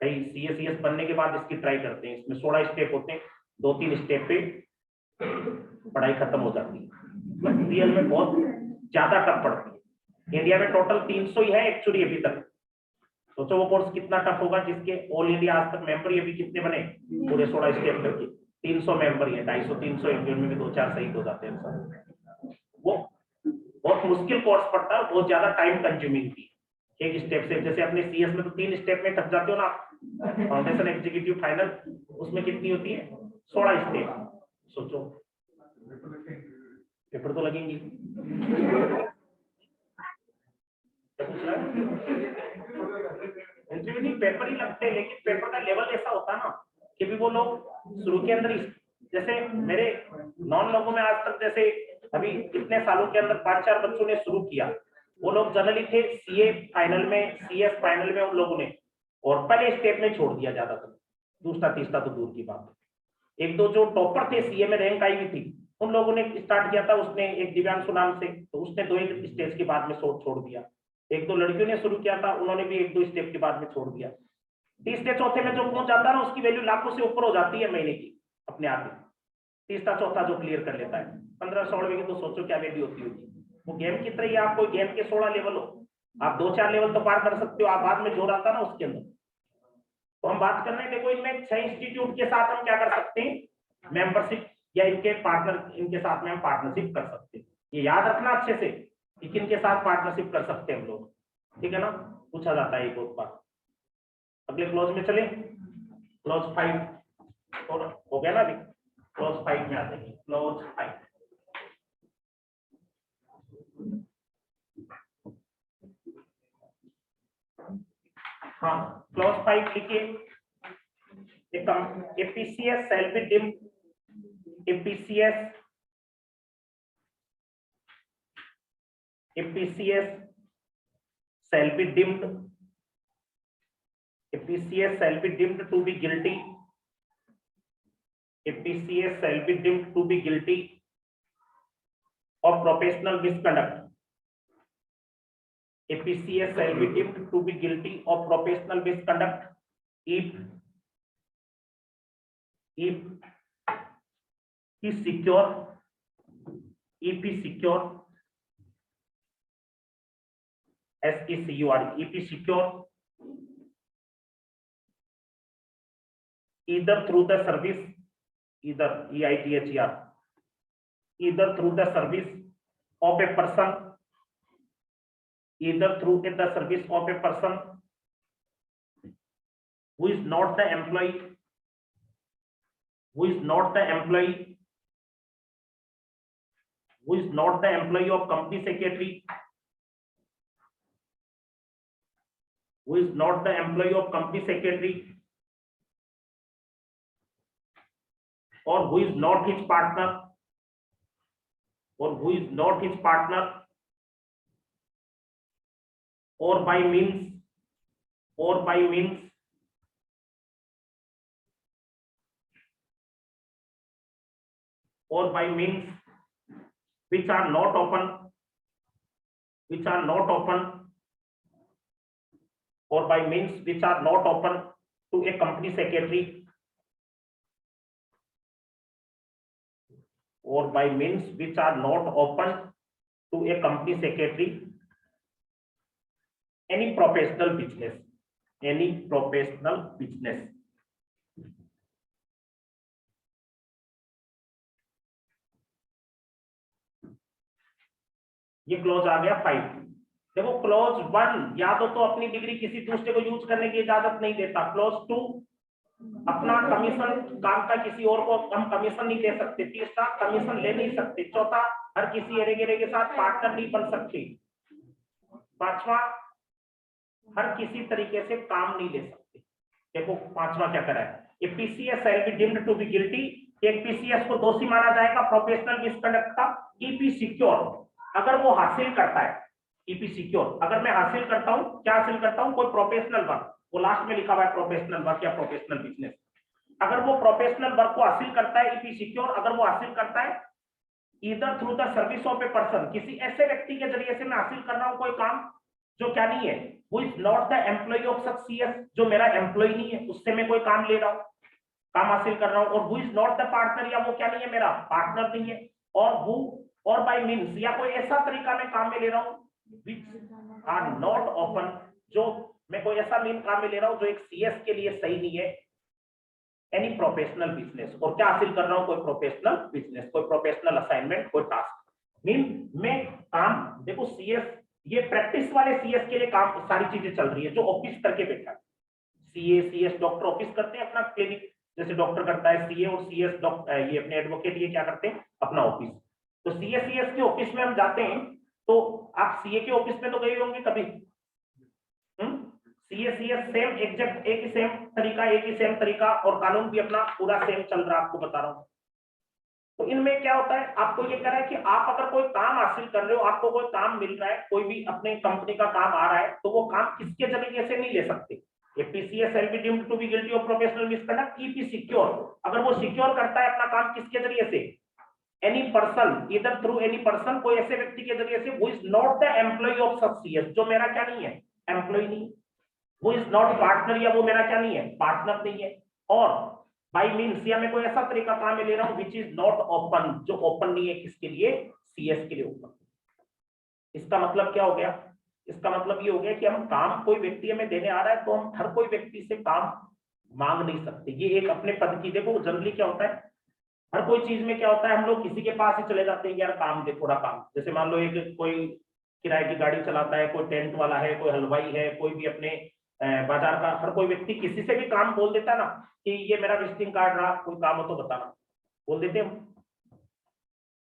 कई सीएसीएस बनने के बाद इसकी ट्राई करते हैं। इसमें 16 स्टेप होते हैं, 2-3 स्टेप पे पढ़ाई खत्म हो जाती है, रियल में बहुत ज्यादा टफ पड़ती है। इंडिया में टोटल 300 ही है एक्चुअली अभी तक। सोचो वो कोर्स कितना टफ होगा, जिसके ऑल इंडिया आज तक मेंबर ही अभी कितने बने पूरे 16 स्टेप करके, 300 मेंबर ही है। 250-300 इंडियन में भी 2-4 शहीद हो जाते हैं। वो बहुत मुश्किल कोर्स पड़ता है, बहुत ज्यादा टाइम कंज्यूमिंग भी एक स्टेप से। जैसे अपने सीएस में तो 3 स्टेप में थक जाते हो ना, फाउंडेशन एग्जीक्यूटिव फाइनल, उसमें कितनी होती है 16 स्टेप। सोचो पेपर तो लगेंगे। इंटरव्यू नहीं पेपर ही लगते हैं, लेकिन पेपर का लेवल ऐसा होता है ना कि भी वो लोग शुरू के अंदर, जैसे मेरे नॉन लोगों में आज तक, जैसे अभी इतने सालों के अंदर 5-4 बच्चों ने शुरू किया, वो लोग जनरली थे सीए फाइनल में, सीएस फाइनल में उन लोगों ने, और पहले स्टेप में छोड़ दिया ज्यादातर, दूसरा तीसरा तो दूर की बात है। 1-2 जो टॉपर थे सीए में, रैंक आई हुई थी, उन लोगों ने स्टार्ट किया था। उसने एक दिव्यांशु नाम से, तो उसने 2 स्टेज के बाद में छोड़ दिया। 1-2 लड़कियों ने शुरू किया था, उन्होंने भी 1-2 स्टेप के बाद में छोड़ दिया। तीसरे चौथे में जो पहुंच जाता है ना, उसकी वैल्यू लाखों से ऊपर हो जाती है महीने की अपने आप ही। तीसरा चौथा जो क्लियर कर लेता है 15-16 की, तो सोचो क्या वैल्यू होती होगी। वो गेम की तरह ही, आप कोई गेम के 16 लेवल हो, आप 2-4 लेवल तो पार कर सकते हो, आप बाद में जोर आता ना उसके अंदर। तो हम बात कर रहे हैं, देखो इनमें 6 इंस्टीट्यूट के साथ हम क्या कर सकते हैं, मेंबरशिप या इनके पार्टनर, इनके साथ में हम पार्टनरशिप कर सकते हैं। ये याद रखना अच्छे से कि किन के साथ पार्टनरशिप कर सकते हैं हम लोग, ठीक है ना, पूछा जाता है एक और बात। अगले क्लॉज में चले, क्लॉज 5 हो गया ना, अभी क्लॉज 5 में आते हैं। क्लॉज 5 हाँ, क्लॉज 5 लिखिए, एपीसीएस shall be deemed, एपीसीएस shall be deemed, APCS shall be deemed to be guilty, APCS shall be deemed to be guilty of professional misconduct, APCS shall be deemed to be guilty of professional misconduct if he secure, secure either through the service, either EITHER, either through the service of a person, either through the service of a person who is not the employee, who is not the employee, who is not the employee of company secretary, who is not the employee of company secretary, or who is not his partner, or who is not his partner, or by means or by means which are not open or by means which are not open to a company secretary or by means which are not open to a company secretary any professional business ये clause आ गया 5। देखो clause 1 या तो अपनी degree किसी दूसरे को use करने की इजाजत नहीं देता। क्लॉज 2 अपना कमीशन काम का किसी और को हम कमीशन नहीं दे सकते। तीसरा कमीशन ले नहीं सकते। चौथा हर किसी एरेगेरे के साथ पार्टनर नहीं बन सकते। पांचवा हर किसी तरीके से काम नहीं ले सकते। देखो पांचवा क्या करा है, ये PCS shall be deemed to be guilty. एक पीसीएस को दोषी माना जाएगा प्रोफेशनल मिसकंडक्ट का। ईपी सिक्योर अगर वो हासिल करता है, ईपी सिक्योर अगर मैं हासिल करता हूं, क्या हासिल करता हूं, कोई प्रोफेशनल वर्क, वो लास्ट में लिखा हुआ है प्रोफेशनल वर्क या प्रोफेशनल बिजनेस। अगर वो प्रोफेशनल वर्क को हासिल करता है, ईपी सिक्योर अगर वो हासिल करता है either through the service of a person, किसी ऐसे व्यक्ति के जरिए से मैं हासिल कर रहा हूं कोई काम जो क्या नहीं है, वो is not the employ of such CS, जो मेरा एम्प्लॉय नहीं है, उससे मैं कोई काम ले रहा हूं, काम हासिल कर रहा हूं। और वो इज नॉट द पार्टनर, या वो क्या नहीं है, मेरा पार्टनर नहीं है। और वो और बाय मीन्स या कोई ऐसा तरीका मैं काम में ले रहा हूं विच आर नॉट ओपन, जो मैं कोई ऐसा मीन काम में ले रहा हूं जो एक सीएस के लिए सही नहीं है। एनी प्रोफेशनल बिजनेस, और क्या हासिल कर रहा हूं, कोई प्रोफेशनल बिजनेस, कोई प्रोफेशनल असाइनमेंट, कोई टास्क। मीन मैं काम, देखो सीएस, ये प्रैक्टिस वाले सीएस के लिए काम सारी चीजें चल रही है, जो ऑफिस करके बैठा है। सीएस डॉक्टर ऑफिस करते हैं अपना क्लिनिक, जैसे डॉक्टर करता है सीए, और सीएस डॉक्टर ये अपने एडवोकेट ये क्या करते हैं, अपना ऑफिस। तो सीएस के ऑफिस में हम जाते हैं, तो आप सीए के ऑफिस में तो गए होंगे कभी। सीएस सेम एग्जैक्ट एक ही सेम तरीका, और कानून भी अपना पूरा सेम चल रहा है, आपको बता रहा हूं। तो इनमें क्या होता है, आपको ये कह रहा है कि आप अगर कोई काम हासिल कर रहे हो, आपको कोई काम मिल रहा है, कोई भी अपने कंपनी का काम आ रहा है, तो वो काम किसके जरिए से नहीं ले सकते। PCS shall be deemed to be guilty of professional misconduct. ईपी सिक्योर अगर वो सिक्योर करता है अपना काम किसके जरिए से, एनी पर्सन, इधर थ्रू एनी पर्सन, कोई ऐसे व्यक्ति के जरिए से वो is not the employ of such CS, जो मेरा क्या नहीं है, एम्प्लॉय नहीं, वो इज नॉट पार्टनर, या वो मेरा क्या नहीं है, पार्टनर नहीं है। और बाय मींस या मैं कोई ऐसा तरीका काम में ले रहा हूं विच इज नॉट ओपन, जो ओपन नहीं है किसके लिए, सीएस के लिए ओपन। इसका मतलब क्या हो गया, इसका मतलब ये हो गया कि हम काम कोई व्यक्ति हमें देने आ रहा है, तो हम हर कोई व्यक्ति से काम मांग नहीं सकते। ये एक अपने पद की, देखो जनरली क्या होता है, हर कोई चीज में क्या होता है, हम लोग किसी के पास ही चले जाते हैं, यार काम दे, थोड़ा काम। जैसे मान लो एक कोई किराए की गाड़ी चलाता है, कोई टेंट वाला है, कोई हलवाई है, कोई भी अपने बाजार का हर कोई व्यक्ति किसी से भी काम बोल देता ना कि ये मेरा विजिटिंग कार्ड रहा, कोई काम हो तो बताना, बोल देते हम।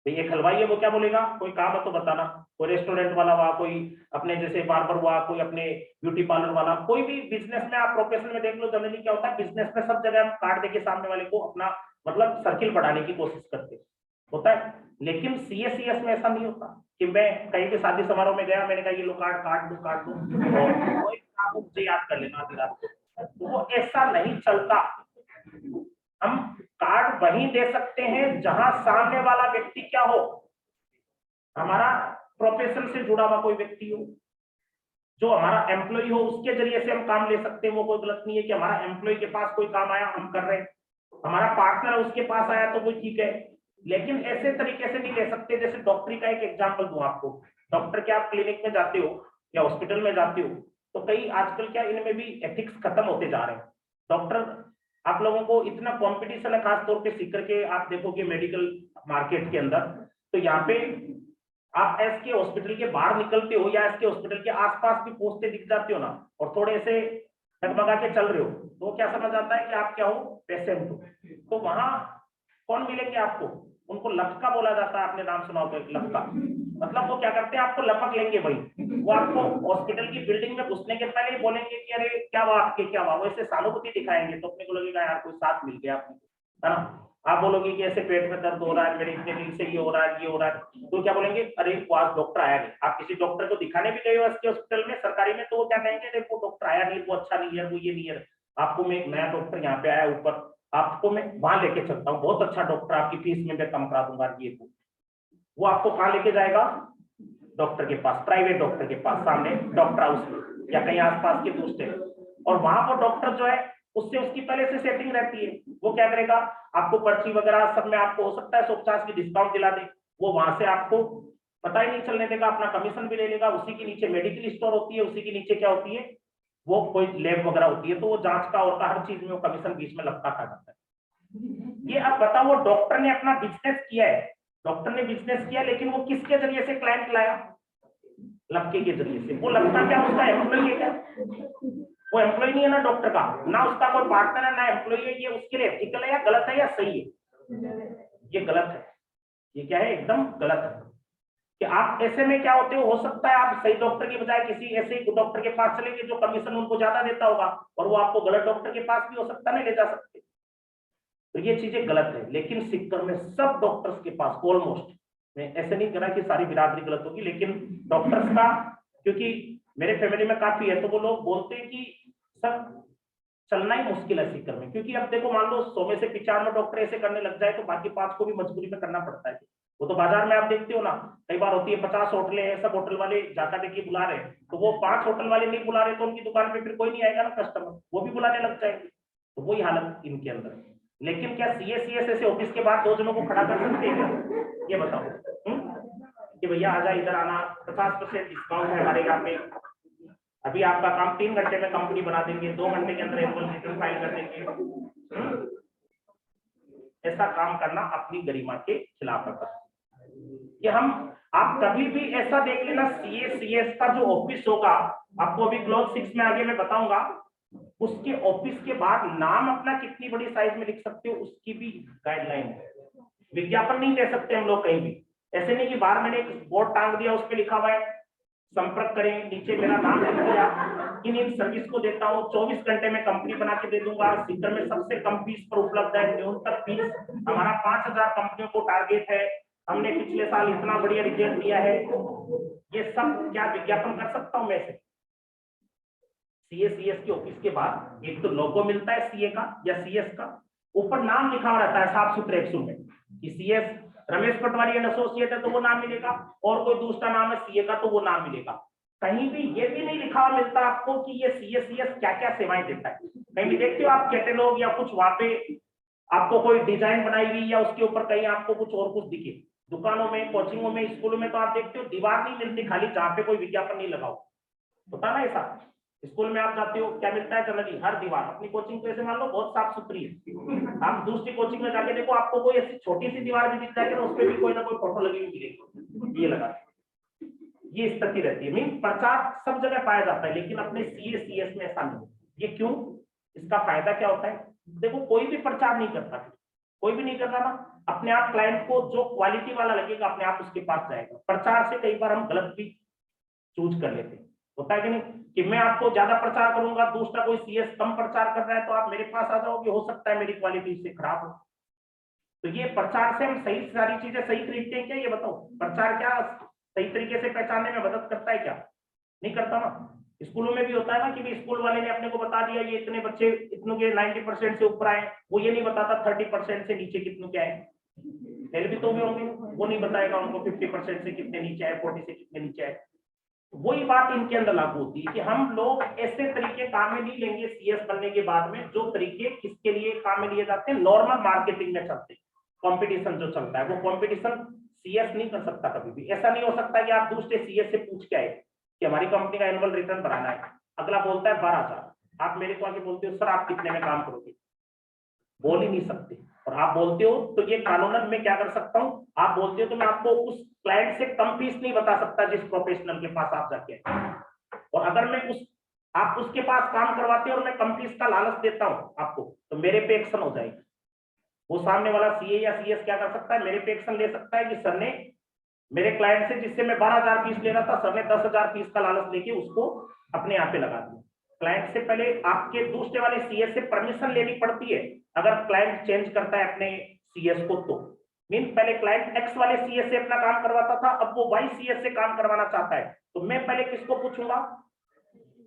तो एक हलवाई है, वो क्या बोलेगा, कोई काम हो तो बताना। कोई रेस्टोरेंट वाला हुआ, कोई अपने जैसे बार्बर हुआ, कोई अपने ब्यूटी पार्लर वाला, कोई भी बिजनेस में आप प्रोफेशन में देख लो, जनरली क्या होता है, बिजनेस में सब जगह हम कार्ड देके सामने वाले को अपना मतलब सर्किल बढ़ाने की कोशिश करते होता है। लेकिन सीएस में ऐसा नहीं होता कि मैं कहीं भी शादी समारोह में गया, मैंने कहा ये लो कार्ड दो, और मुझे याद कर लेना आधी रात को, वो ऐसा नहीं चलता। हम कार्ड वहीं दे सकते हैं जहां सामने वाला व्यक्ति क्या हो, हमारा प्रोफेशन से जुड़ा हुआ कोई व्यक्ति हो, जो हमारा एम्प्लॉय हो, उसके जरिए से हम काम ले सकते हैं। वो कोई गलत नहीं है कि हमारा एम्प्लॉय के पास कोई काम आया, हम कर रहे हैं, हमारा पार्टनर उसके पास आया तो वो ठीक है। लेकिन ऐसे तरीके से नहीं ले सकते। जैसे डॉक्टरी का एक एग्जांपल दूं आपको, डॉक्टर के आप क्लिनिक में जाते हो या हॉस्पिटल में जाते हो, तो कई आजकल क्या इनमें भी एथिक्स खत्म होते जा रहे हैं। डॉक्टर आप लोगों को इतना कंपटीशन है, खासतौर पे सीकर के आप देखोगे मेडिकल मार्केट के अंदर, तो यहाँ पे आप एस के हॉस्पिटल के बाहर निकलते हो या एस के हॉस्पिटल के आसपास भी पोस्टें दिख जाती हो ना, और थोड़े से डगमगा के चल रहे हो, तो क्या समझ आता है कि आप क्या हो, पेशेंट हो। तो वहां कौन मिलेंगे आपको, उनको लपका बोला जाता है, आपने नाम सुना होगा लपका, मतलब वो क्या करते हैं, आपको लपक लेंगे भाई। वो आपको हॉस्पिटल की बिल्डिंग में घुसने के पहले ही बोलेंगे कि अरे क्या हुआ आपके, क्या हुआ, वैसे सहानुभूति दिखाएंगे, तो अपने को लगेगा यार कोई साथ मिल गया आपको, है ना। आप बोलोगे कि ऐसे पेट में दर्द हो रहा है, मेरे इतने दिन से ये हो रहा है, ये हो रहा है, तो क्या बोलेंगे, अरे वो आज डॉक्टर आया नहीं। आप किसी डॉक्टर को दिखाने भी गए हो इसके हॉस्पिटल में, सरकारी में, तो वो क्या कहेंगे, देखो डॉक्टर आया नहीं, वो अच्छा नहीं है, वो ये नहीं है, आपको मैं एक नया डॉक्टर यहाँ पे आया ऊपर, आपको मैं वहां लेके चलता हूँ, बहुत अच्छा डॉक्टर, आपकी फीस में मैं कम करा दूंगा। ये वो आपको कहाँ लेके जाएगा? डॉक्टर के पास, प्राइवेट डॉक्टर के पास, सामने डॉक्टर हाउस में या कहीं आसपास के दूसरे। और वहां पर डॉक्टर जो है उससे उसकी पहले से सेटिंग रहती है। वो क्या करेगा, आपको पर्ची वगैरह सब में आपको हो सकता है 150 की डिस्काउंट दिला दे। वो वहां से आपको पता ही नहीं चलने देगा, अपना कमीशन भी ले लेगा। उसी के नीचे मेडिकल स्टोर होती है, उसी के नीचे क्या होती है, वो कोई लैब वगैरह होती है, तो वो जांच का और का हर चीज में वो कमीशन बीच में लगता खा जाता है। ये अब बताओ, वो डॉक्टर ने अपना बिजनेस किया है, डॉक्टर ने बिजनेस किया, लेकिन वो किसके जरिए से क्लाइंट लाया? लड़के के जरिए से। वो लड़का क्या उसका एम्प्लॉय है क्या? वो एम्प्लॉय नहीं है ना डॉक्टर का, ना उसका कोई पार्टनर है ना एम्प्लॉय है। ये उसके लिए एथिकल है या गलत है या सही है? ये गलत है। ये क्या है, एकदम गलत है। कि आप ऐसे में क्या होते हो सकता है आप सही डॉक्टर के बजाय किसी ऐसे डॉक्टर के पास चलेंगे जो कमीशन उनको ज्यादा देता होगा, और वो आपको गलत डॉक्टर के पास भी हो सकता नहीं ले जा सकते। तो ये चीजें गलत है। लेकिन सिक्कर में सब डॉक्टर्स के पास ऑलमोस्ट, मैं ऐसे नहीं कह रहा कि सारी बिरादरी गलत होगी, लेकिन डॉक्टर्स का, क्योंकि मेरे फैमिली में काफी है, तो वो लोग बोलते हैं कि सर चलना ही मुश्किल है सिक्कर में। क्योंकि अब देखो, मान लो 100 में से 95 डॉक्टर ऐसे करने लग जाए तो बाकी 5 को भी मजबूरी में करना पड़ता है। वो तो बाजार में आप देखते हो ना, कई बार होती है 50 होटलें हैं, सब होटल वाले जाता देखिए बुला रहे हैं, तो वो 5 होटल वाले नहीं बुला रहे तो उनकी दुकान पे फिर कोई नहीं आएगा ना कस्टमर, वो भी बुलाने लग जाएंगे। तो वही हालत इनके अंदर है। लेकिन क्या CA/CS ऐसे ऑफिस के बाद 2 जनों को खड़ा कर सकते हैं क्या? ये बताओ कि भैया आजा इधर आना, 50% डिस्काउंट है हमारे यहाँ पे, अभी आपका काम 3 घंटे में कंपनी बना देंगे, 2 घंटे के अंदर एनुअल रिटर्न फाइल कर देंगे। ऐसा काम करना अपनी गरिमा के खिलाफ है। कि हम, आप कभी भी ऐसा देख लेना, CA/CS का जो ऑफिस होगा, आपको अभी क्लॉज 6 में आगे मैं बताऊंगा, उसके ऑफिस के बाद नाम अपना कितनी बड़ी साइज में लिख सकते हो उसकी भी गाइडलाइन है। विज्ञापन नहीं दे सकते हम लोग कहीं भी। ऐसे नहीं कि बाहर मैंने एक बोर्ड टांग दिया, उस पर लिखा हुआ है संपर्क करें, नीचे मेरा नाम लिख दिया, इन सर्विस को देता हूँ, 24 घंटे में कंपनी बना के दे दूंगा, सिक्कर में सबसे कम फीस पर उपलब्ध है, न्यूनतम फीस हमारा 5000 कंपनियों को टारगेट है, हमने पिछले साल इतना बढ़िया रिजल्ट दिया है। ये सब क्या विज्ञापन कर सकता हूं मैं से? CA/CS के ऑफिस के बाद एक तो लोगो मिलता है CA का या CS का, ऊपर नाम लिखा हुआ रहता है साफ सुथरे अक्षरों में कि CS Ramesh Patwari and associate है तो वो नाम मिलेगा, और कोई दूसरा नाम है CA का तो वो नाम मिलेगा। कहीं भी ये भी नहीं लिखा हुआ मिलता आपको कि ये CA/CS क्या क्या सेवाएं देता है। कहीं भी देखते हो आप कैटेलॉग या कुछ वहां पे आपको कोई डिजाइन बनाई हुई या उसके ऊपर कहीं आपको कुछ और कुछ दिखे? दुकानों में, कोचिंगों में, स्कूलों में तो आप देखते हो दीवार नहीं मिलती खाली जहां पे कोई विज्ञापन नहीं लगा होता ना ऐसा। स्कूल में आप जाते हो क्या मिलता है? जनरली हर दीवार, अपनी कोचिंग तो ऐसे मान लो बहुत साफ सुथरी है, आप दूसरी कोचिंग में जाके देखो आपको कोई ऐसी छोटी सी दीवार भी दिख जाएगी ना, उस पर भी कोई ना कोई फोटो लगी हुई मिलेगी, ये लगा। ये स्थिति रहती है। मीन प्रचार सब जगह पाया जाता है, लेकिन अपने CA/CS में ऐसा नहीं। ये क्यों? इसका फायदा क्या होता है? देखो, कोई भी प्रचार नहीं करता, कोई भी नहीं करता ना, अपने आप क्लाइंट को जो क्वालिटी वाला लगेगा अपने आप उसके पास जाएगा। प्रचार से कई बार हम गलत भी चूज कर लेते हैं, होता है कि नहीं, कि मैं आपको ज्यादा प्रचार करूंगा, दूसरा कोई CS कम प्रचार कर रहा है तो आप मेरे पास आ जाओगे, हो सकता है मेरी क्वालिटी इससे खराब हो। तो ये प्रचार से हम सही सारी चीजें सही खरीदते हैं क्या? ये बताओ, प्रचार क्या सही तरीके से पहचानने में मदद करता है क्या? नहीं करता ना। स्कूलों में भी होता है ना कि स्कूल वाले ने अपने को बता दिया ये इतने बच्चे इतनों के 90% से ऊपर आए, वो ये नहीं बताता 30% से नीचे कितनों के आए। पहले भी तो भी होंगे, वो नहीं बताएगा उनको 50% से कितने नीचे आए, 40 से कितने नीचे आए। वही बात इनके अंदर लागू होती है कि हम लोग ऐसे तरीके काम में नहीं लेंगे CS बनने के बाद में, जो तरीके किसके लिए काम में लिए जाते हैं, नॉर्मल मार्केटिंग में चलते हैं। कंपटीशन जो चलता है वो कंपटीशन CS नहीं कर सकता कभी भी। ऐसा नहीं हो सकता कि आप दूसरे CS से पूछ के आए कि हमारी कंपनी का एनुअल रिटर्न बनाना है, अगला बोलता है 12,000, आप मेरे को आके बोलते हो सर आप कितने में काम करोगे? बोल ही नहीं सकते। और आप बोलते हो तो ये कानूनन मैं क्या कर सकता हूं, आप बोलते हो तो मैं आपको उस क्लाइंट से कम फीस नहीं बता सकता जिस प्रोफेशनल के पास आप जाके। और अगर मैं आप उसके पास काम करवाते हो और मैं कम फीस का लालच देता हूं आपको, तो मेरे पे एक्शन हो जाएगी। वो सामने वाला CA या CS क्या कर सकता है, मेरे पे एक्शन ले सकता है कि सर ने मेरे क्लाइंट से, जिससे मैं 12,000 फीस ले रहा था, सर ने 10,000 फीस का लालच लेके उसको अपने यहाँ पे लगा दिया। क्लाइंट से पहले आपके दूसरे वाले CS से परमिशन लेनी पड़ती है अगर क्लाइंट चेंज करता है अपने CS को। तो मीन पहले क्लाइंट X वाले CS से अपना काम करवाता था, अब वो Y CS से काम करवाना चाहता है, तो मैं पहले किसको पूछूंगा?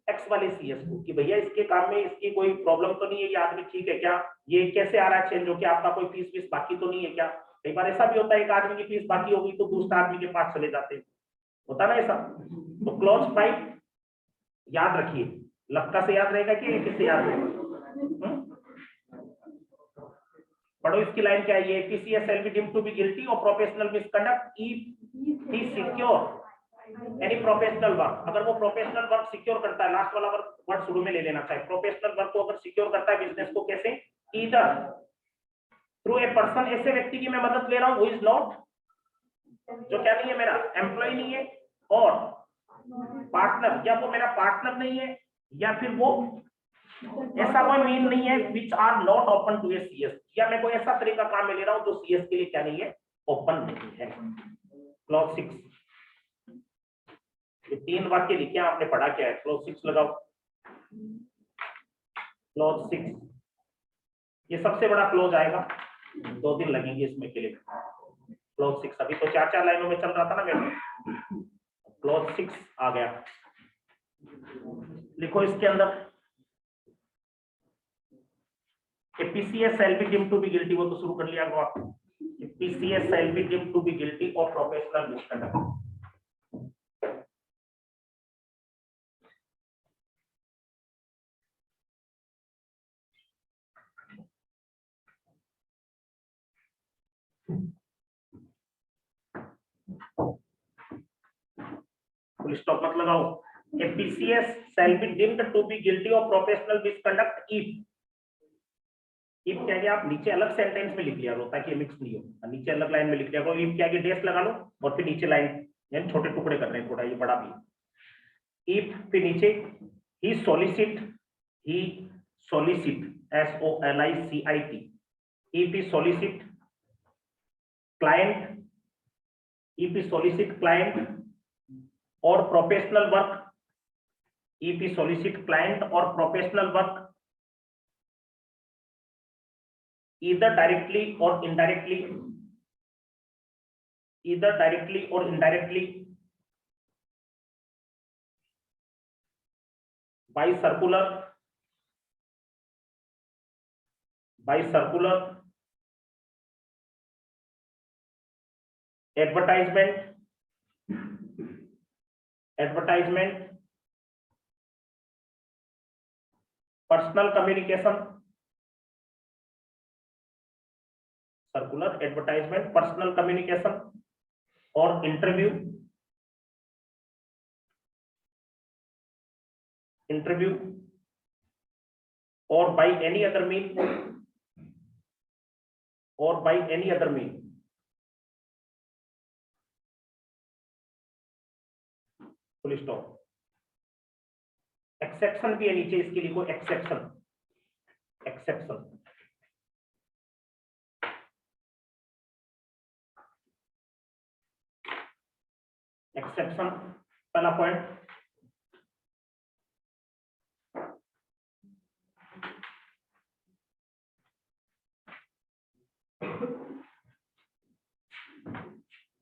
एक्स वाले सीएस को कि भैया इसके काम में इसकी कोई प्रॉब्लम तो नहीं है, ये आदमी ठीक है क्या, ये कैसे आ रहा है चेंज होके, आपका कोई फीस वीस बाकी तो नहीं है क्या। कई बार ऐसा भी होता है एक आदमी की फीस बाकी होगी तो दूसरा आदमी के पास चले जाते हैं, होता ना ऐसा। तो क्लॉज 5 याद रखिए, लक्का से याद रहेगा कि किससे याद रहेगा? पढ़ो इसकी लाइन क्या है, ये एपीसीएस shall be deemed to be guilty of professional misconduct if he secure any professional work। अगर वो प्रोफेशनल वर्क सिक्योर करता है, लास्ट वाला वर्ड शुरू में ले लेना चाहिए, प्रोफेशनल वर्क को अगर सिक्योर करता है बिजनेस को, कैसे, ईदर थ्रू ए पर्सन, ऐसे व्यक्ति की मैं मदद ले रहा हूं हु इज नॉट, जो क्या नहीं है, मेरा एम्प्लॉय नहीं है, और पार्टनर, या वो मेरा पार्टनर नहीं है, या फिर वो ऐसा कोई मीन नहीं है which are not open to a CS, या मैं कोई ऐसा तरीका काम में ले रहा हूं जो सीएस के लिए क्या नहीं है, ओपन नहीं है। क्लॉज 6, ये 3 वाक्य लिखे आपने पढ़ा क्या है, क्लॉज 6 लगाओ। क्लॉज 6 ये सबसे बड़ा क्लॉज आएगा, 2 दिन लगेंगे इसमें के लिए। क्लॉज 6 अभी तो 4-4 लाइनों में चल रहा था ना मेरे, क्लॉज 6 आ गया। लिखो इसके अंदर PCS shall be deemed to be guilty, वो तो शुरू कर लिया आप। PCS shall be deemed to be guilty of professional misconduct। Full stop मत लगाओ। PCS shall be deemed to be guilty of professional misconduct if क्या है, आप नीचे अलग सेंटेंस में लिख लिया करो ताकि मिक्स नहीं हो, नीचे अलग लाइन में लिख लिया करो, इफ के आगे डेस लगा लो और फिर नीचे लाइन, यानी छोटे टुकड़े कर रहे हैं थोड़ा, ये बड़ा भी, इफ फिर नीचे ही solicit SOLICIT, if he solicit client or professional work, if he solicit client or professional work either directly or indirectly by circular, advertisement, personal communication, circular, advertisement, personal communication or interview or by any other means, full stop. Exception भी है नीचे, इसके लिखो exception पहला point,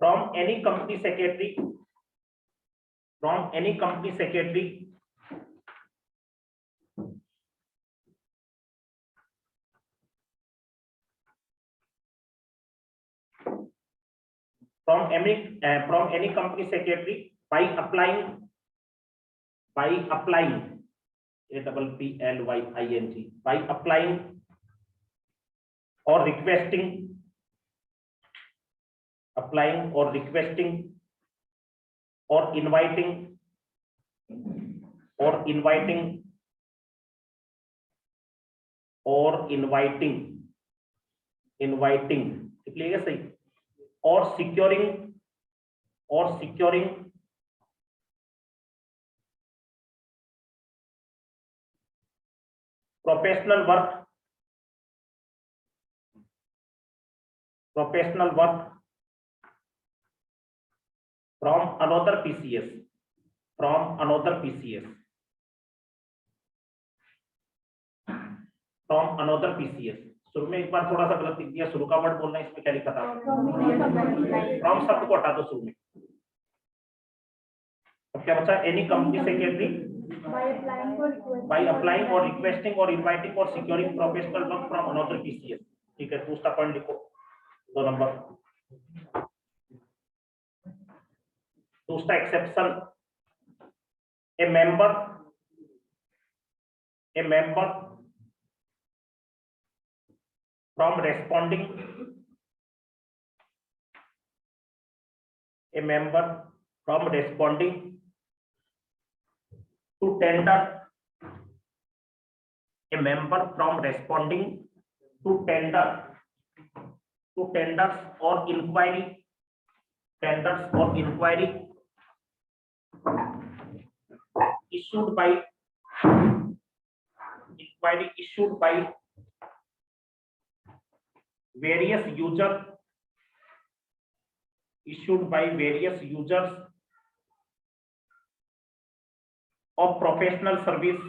from any company secretary by applying APPLYING, by applying or requesting or inviting लिखिएगा सही, or securing professional work from another PCS, शुरू में एक बार थोड़ा सा गलत लिख दिया, शुरू का वर्ड बोलना, इसमें क्या लिखा था, फ्रॉम शब्द को हटा दो शुरू में। अब क्या बचा, any company secretary by applying or requesting or inviting or securing professional work from another PCS. ठीक है, दूसरा पॉइंट लिखो, 2 नंबर। दूसरा exception, a member from responding to tender, a member from responding to tenders or inquiry, issued by various users of professional service,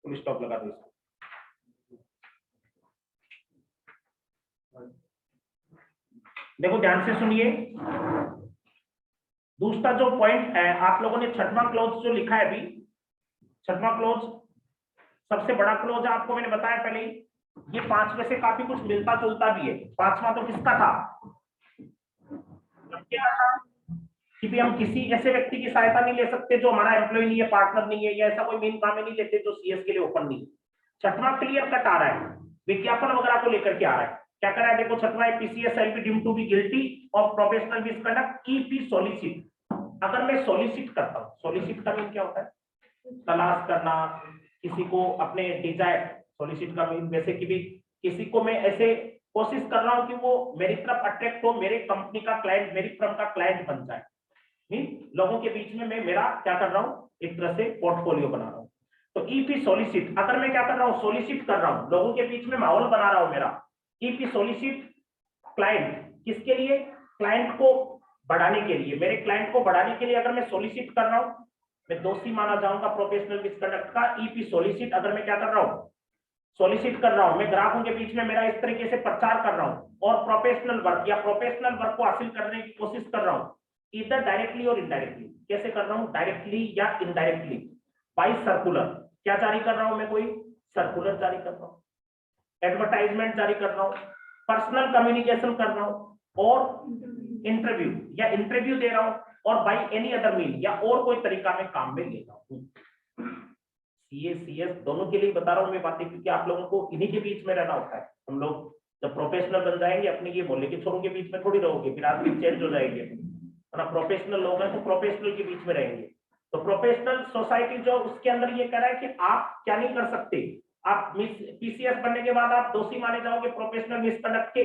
full stop लगा दो। देखो ध्यान से सुनिए, दूसरा जो पॉइंट है, आप लोगों ने छठवां क्लॉज जो लिखा है अभी, छठवां क्लॉज सबसे बड़ा क्लॉज आपको मैंने बताया पहले, ये 5 में से काफी कुछ मिलता जुलता भी है। 5वां तो किसका था? क्या था कि भी हम किसी ऐसे व्यक्ति की सहायता नहीं ले सकते जो हमारा एम्प्लॉय नहीं है, पार्टनर नहीं है, या ऐसा कोई मेन काम नहीं लेते जो सीएस के लिए ओपन नहीं है। 6वां क्लियर कट आ रहा है, विज्ञापन वगैरह को लेकर के आ रहा है। क्या कर रहा है? देखो 6वां, PCS shall be deemed to be guilty of professional misconduct if he solicit. अगर मैं सॉलिसिट करता हूं, सॉलिसिट का मीन क्या होता है? तलाश करना, किसी को अपने डिजायर, सॉलिसिट का मीन वैसे कि भी किसी को मैं ऐसे कोशिश कर रहा हूं कि वो मेरी तरफ अट्रैक्ट हो, मेरे कंपनी का क्लाइंट, मेरी फर्म का क्लाइंट बन जाए। लोगों के बीच में मैं मेरा क्या कर रहा हूं? एक तरह से पोर्टफोलियो बना रहा हूं। तो इफ ही सॉलिसिट, अगर मैं क्या कर रहा हूं? सॉलिसिट कर रहा हूं, लोगों के बीच में माहौल बना रहा हूं मेरा। इफ ही सॉलिसिट क्लाइंट, किसके लिए? क्लाइंट को बढ़ाने के लिए, मेरे क्लाइंट को बढ़ाने के लिए अगर मैं सॉलिसिट कर रहा हूं, मैं दोषी माना जाऊंगा प्रोफेशनल मिसकंडक्ट का। इफ ही सॉलिसिट, अगर मैं क्या कर रहा हूं? सॉलिसिट कर रहा हूं, मैं ग्राहकों के बीच में मेरा इस तरीके से प्रचार कर रहा हूं और प्रोफेशनल वर्क या प्रोफेशनल वर्क को हासिल करने की कोशिश कर रहा हूं, इधर डायरेक्टली और इनडायरेक्टली। कैसे कर रहा हूं? डायरेक्टली या इनडायरेक्टली। बाय सर्कुलर, क्या जारी कर रहा हूं मैं? कोई सर्कुलर जारी कर रहा हूं, एडवर्टाइजमेंट जारी कर रहा हूं, पर्सनल कम्युनिकेशन कर रहा हूं, और इंटरव्यू या इंटरव्यू दे रहा हूं, और बाय एनी अदर मीन या और कोई तरीका में काम में ले रहा हूं। सीएस दोनों के लिए बता रहा हूं मैं बातें, क्योंकि आप लोगों को इन्हीं के बीच में रहना होता है। हम लोग जब प्रोफेशनल बन जाएंगे, अपने ये मोहल्ले के छोरों के बीच में थोड़ी रहोगे, फिर आदमी चेंज हो जाएंगे। है ना? प्रोफेशनल लोग हैं तो प्रोफेशनल के बीच में रहेंगे। तो प्रोफेशनल सोसाइटी जो उसके अंदर ये कह रहा है कि आप क्या नहीं कर सकते, आप पीसीएस बनने के बाद आप दोषी माने जाओगे प्रोफेशनल मिसकंडक्ट के।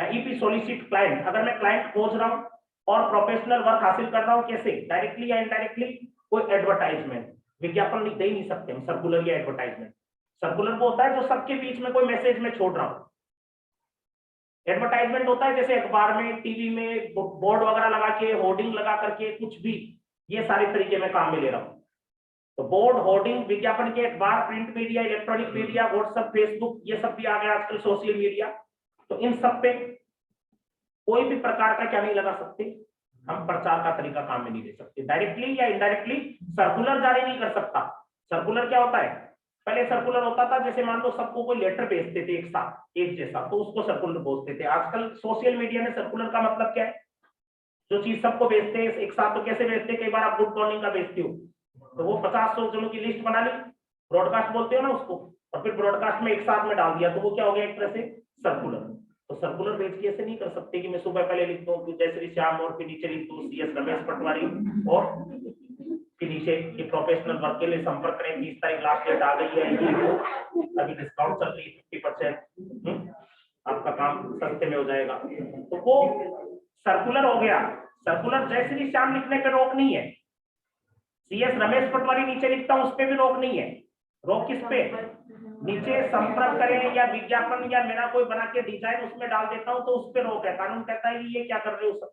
ईपी सॉलिसिट क्लाइंट, अगर मैं क्लाइंट खोज रहा हूं और प्रोफेशनल वर्क हासिल कर रहा हूं, कैसे? डायरेक्टली या इनडायरेक्टली। कोई एडवर्टाइजमेंट, विज्ञापन नहीं दे ही नहीं सकते हम, सर्कुलर या एडवर्टाइजमेंट। सर्कुलर वो होता है जो सबके बीच में कोई मैसेज में छोड़ रहा हूं। एडवर्टाइजमेंट होता है जैसे अखबार में, टीवी में बोर्ड वगैरह लगा के, होर्डिंग लगा करके, कुछ भी, ये सारे तरीके में काम में ले रहा हूं। तो बोर्ड, होर्डिंग, विज्ञापन के अखबार, print media, electronic media, WhatsApp, Facebook, ये सब भी आ गया आजकल, सोशल मीडिया। तो इन सब पे कोई भी प्रकार का क्या नहीं लगा सकते हम, प्रचार का तरीका काम में नहीं ले सकते। डायरेक्टली या इनडायरेक्टली सर्कुलर जारी नहीं कर सकता। सर्कुलर क्या होता है? पहले सर्कुलर होता था जैसे मान लो सबको कोई लेटर भेजते थे एक साथ, एक जैसा, तो उसको सर्कुलर बोलते थे। आजकल सोशल मीडिया में सर्कुलर का मतलब क्या है? जो चीज सबको भेजते हैं एक साथ, तो कैसे भेजते हैं? कई बार आप गुड मॉर्निंग का भेजते हो, तो वो 50-100 जनों की लिस्ट बना ली, ब्रॉडकास्ट बोलते हो ना उसको, और फिर ब्रॉडकास्ट में एक साथ में डाल दिया, तो वो क्या हो गया? एक तरह से सर्कुलर। तो सर्कुलर भेज के ऐसे नहीं कर सकते कि मैं सुबह पहले लिख दूं जय श्री श्याम, और फिर नीचे लिख दूं सीएस रमेश पटवारी, और फिर नीचे कि प्रोफेशनल वर्क के लिए संपर्क करें, 20 तारीख लास्ट डेट आ गई है, अभी डिस्काउंट चल रही है 50%, आपका काम सस्ते में हो जाएगा। तो वो सर्कुलर हो गया। सर्कुलर जय श्री श्याम लिखने पे रोक नहीं है, सीएस रमेश पटवारी नीचे लिखता हूं उस पे भी रोक नहीं है। रोक किस पे? नीचे संपर्क करें या विज्ञापन या मेरा कोई बना के डिजाइन उसमें डाल देता हूं, तो उस पे रोक है। कानून कहता है कि ये क्या कर रहे हो सब।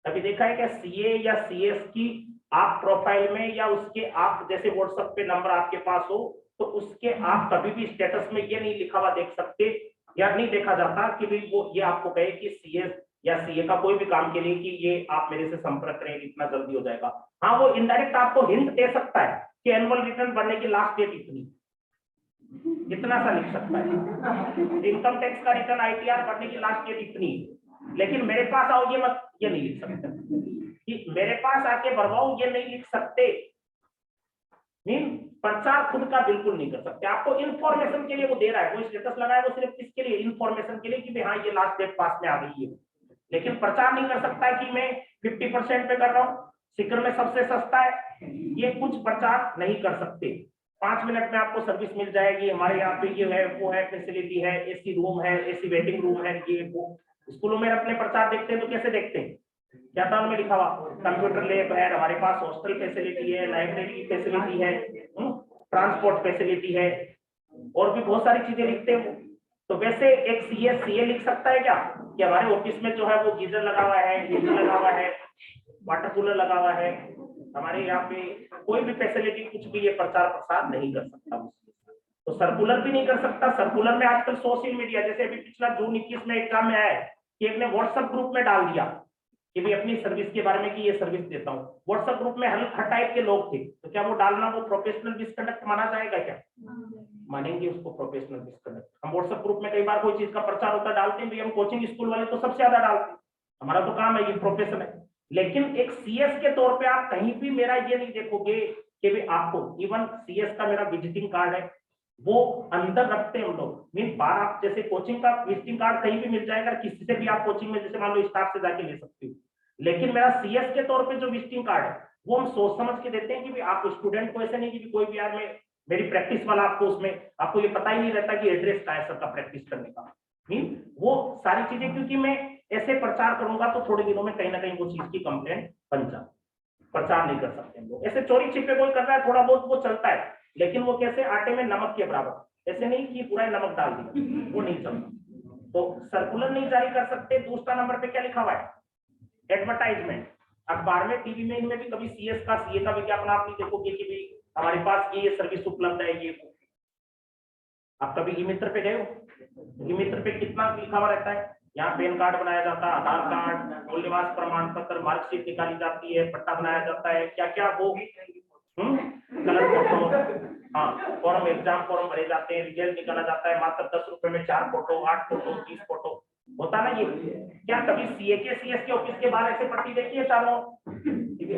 अभी देखा है क्या सीए या सीएस की आप प्रोफाइल में या उसके, आप जैसे व्हाट्सएप पे नंबर आपके पास हो तो उसके आप कभी भी स्टेटस में ये नहीं लिखा हुआ देख सकते या नहीं देखा जाता कि भाई वो ये आपको कहे कि सीएस या सीए का कोई भी काम के लिए कि ये आप मेरे से संपर्क करें, इतना जल्दी हो जाएगा। हाँ, वो इनडायरेक्ट आपको हिंट दे सकता है कि एनुअल रिटर्न भरने की लास्ट डेट इतनी, इतना सा लिख सकता है। इनकम टैक्स का रिटर्न आईटीआर भरने की लास्ट डेट इतनी, लेकिन मेरे पास आओ ये मत, ये नहीं लिख सकते कि मेरे पास आके भरवाओ, ये नहीं लिख सकते। मीन प्रचार खुद का बिल्कुल नहीं कर सकते। आपको इंफॉर्मेशन के लिए वो दे रहा है, वो स्टेटस लगाया वो सिर्फ किसके लिए, इंफॉर्मेशन के लिए कि हाँ ये लास्ट डेट पास में आ गई है, लेकिन प्रचार नहीं कर सकता कि मैं 50% पे कर रहा हूँ, सीकर में सबसे सस्ता है, ये कुछ प्रचार नहीं कर सकते। 5 मिनट में आपको सर्विस मिल जाएगी, हमारे यहाँ पे ये है वो है, फैसिलिटी है, एसी रूम है, एसी वेटिंग रूम है, ये वो। स्कूलों में अपने प्रचार देखते हैं तो कैसे देखते हैं, क्या था उनमें लिखा हुआ, कंप्यूटर लैब है, हमारे पास हॉस्टल फैसिलिटी है, लाइब्रेरी की फैसिलिटी है, ट्रांसपोर्ट फैसिलिटी है, और भी बहुत सारी चीजें लिखते हैं। तो वैसे एक सीए लिख सकता है क्या कि हमारे ऑफिस में जो है वो गीजर लगा हुआ है, एसी लगा हुआ है, वाटर कूलर लगा हुआ है, हमारे यहाँ पे कोई भी फैसिलिटी कुछ भी, ये प्रचार प्रसार नहीं कर सकता। तो सर्कुलर भी नहीं कर सकता। सर्कुलर में आजकल सोशल मीडिया, जैसे अभी पिछला जून 21 में एग्जाम में आया है कि एक ने व्हाट्सएप ग्रुप में डाल दिया कि भाई अपनी सर्विस के बारे में कि ये सर्विस देता हूँ। व्हाट्सएप ग्रुप में हर टाइप के लोग थे, तो क्या वो डालना वो प्रोफेशनल मिसकंडक्ट माना जाएगा क्या? मानेंगे उसको प्रोफेशनल मिसकंडक्ट। हम व्हाट्सएप ग्रुप में कई बार कोई चीज का प्रचार होता डालते हैं, हम कोचिंग स्कूल वाले तो सबसे ज्यादा डालते हैं, हमारा तो काम है, ये प्रोफेशन है। लेकिन एक सीएस के तौर पे आप कहीं भी मेरा ये नहीं देखोगे कि भाई आपको, इवन सीएस का मेरा विजिटिंग कार्ड है वो अंदर रखते हैं हम लोग। मीन बार आप जैसे कोचिंग का विजिटिंग कार्ड कहीं भी मिल जाएगा, किसी से भी आप कोचिंग में जैसे मान लो स्टाफ से जाके ले सकते हो, लेकिन मेरा सीएस के तौर पे जो विजिटिंग कार्ड है वो हम सोच समझ के देते हैं कि भाई आप स्टूडेंट को ऐसे नहीं कि कोई भी यार में मेरी प्रैक्टिस वाला आपको उसमें आपको ये पता ही नहीं रहता कि एड्रेस क्या है सबका प्रैक्टिस करने का। वो सारी चीजें, क्योंकि मैं ऐसे प्रचार करूंगा तो थोड़े दिनों में कहीं ना कहीं वो चीज की कंप्लेंट बन जाए। प्रचार नहीं कर सकते हम लोग। ऐसे चोरी छिपे कोई कर रहा है थोड़ा बहुत वो चलता है, लेकिन वो कैसे आटे में नमक के बराबर, ऐसे नहीं कि पूरा नमक डाल दिया, वो नहीं चलता। तो सर्कुलर नहीं जारी कर सकते। दूसरा नंबर पे क्या लिखा हुआ है, एडवर्टाइजमेंट। अखबार में टीवी में इनमें भी कभी सीएस का सीए का विज्ञापन आप नहीं देखोगे कि भाई हमारे पास ये सर्विस उपलब्ध है। ये आप कभी ई मित्र पे गए हो? ई मित्र पे कितना लिखा हुआ रहता है, यहाँ पैन कार्ड बनाया जाता है, आधार कार्ड, मूल निवास प्रमाण पत्र, मार्कशीट निकाली जाती है, पट्टा बनाया जाता है, क्या क्या वो कलर फोटो, हाँ फॉर्म, एग्जाम फॉर्म भरे जाते हैं, रिजल्ट निकाला जाता है, मात्र 10 रुपए में 4 फोटो, 8 फोटो, 30 फोटो होता ना। ये क्या कभी सीए के सीएस के ऑफिस के बाहर ऐसे पट्टी देखी है चारों?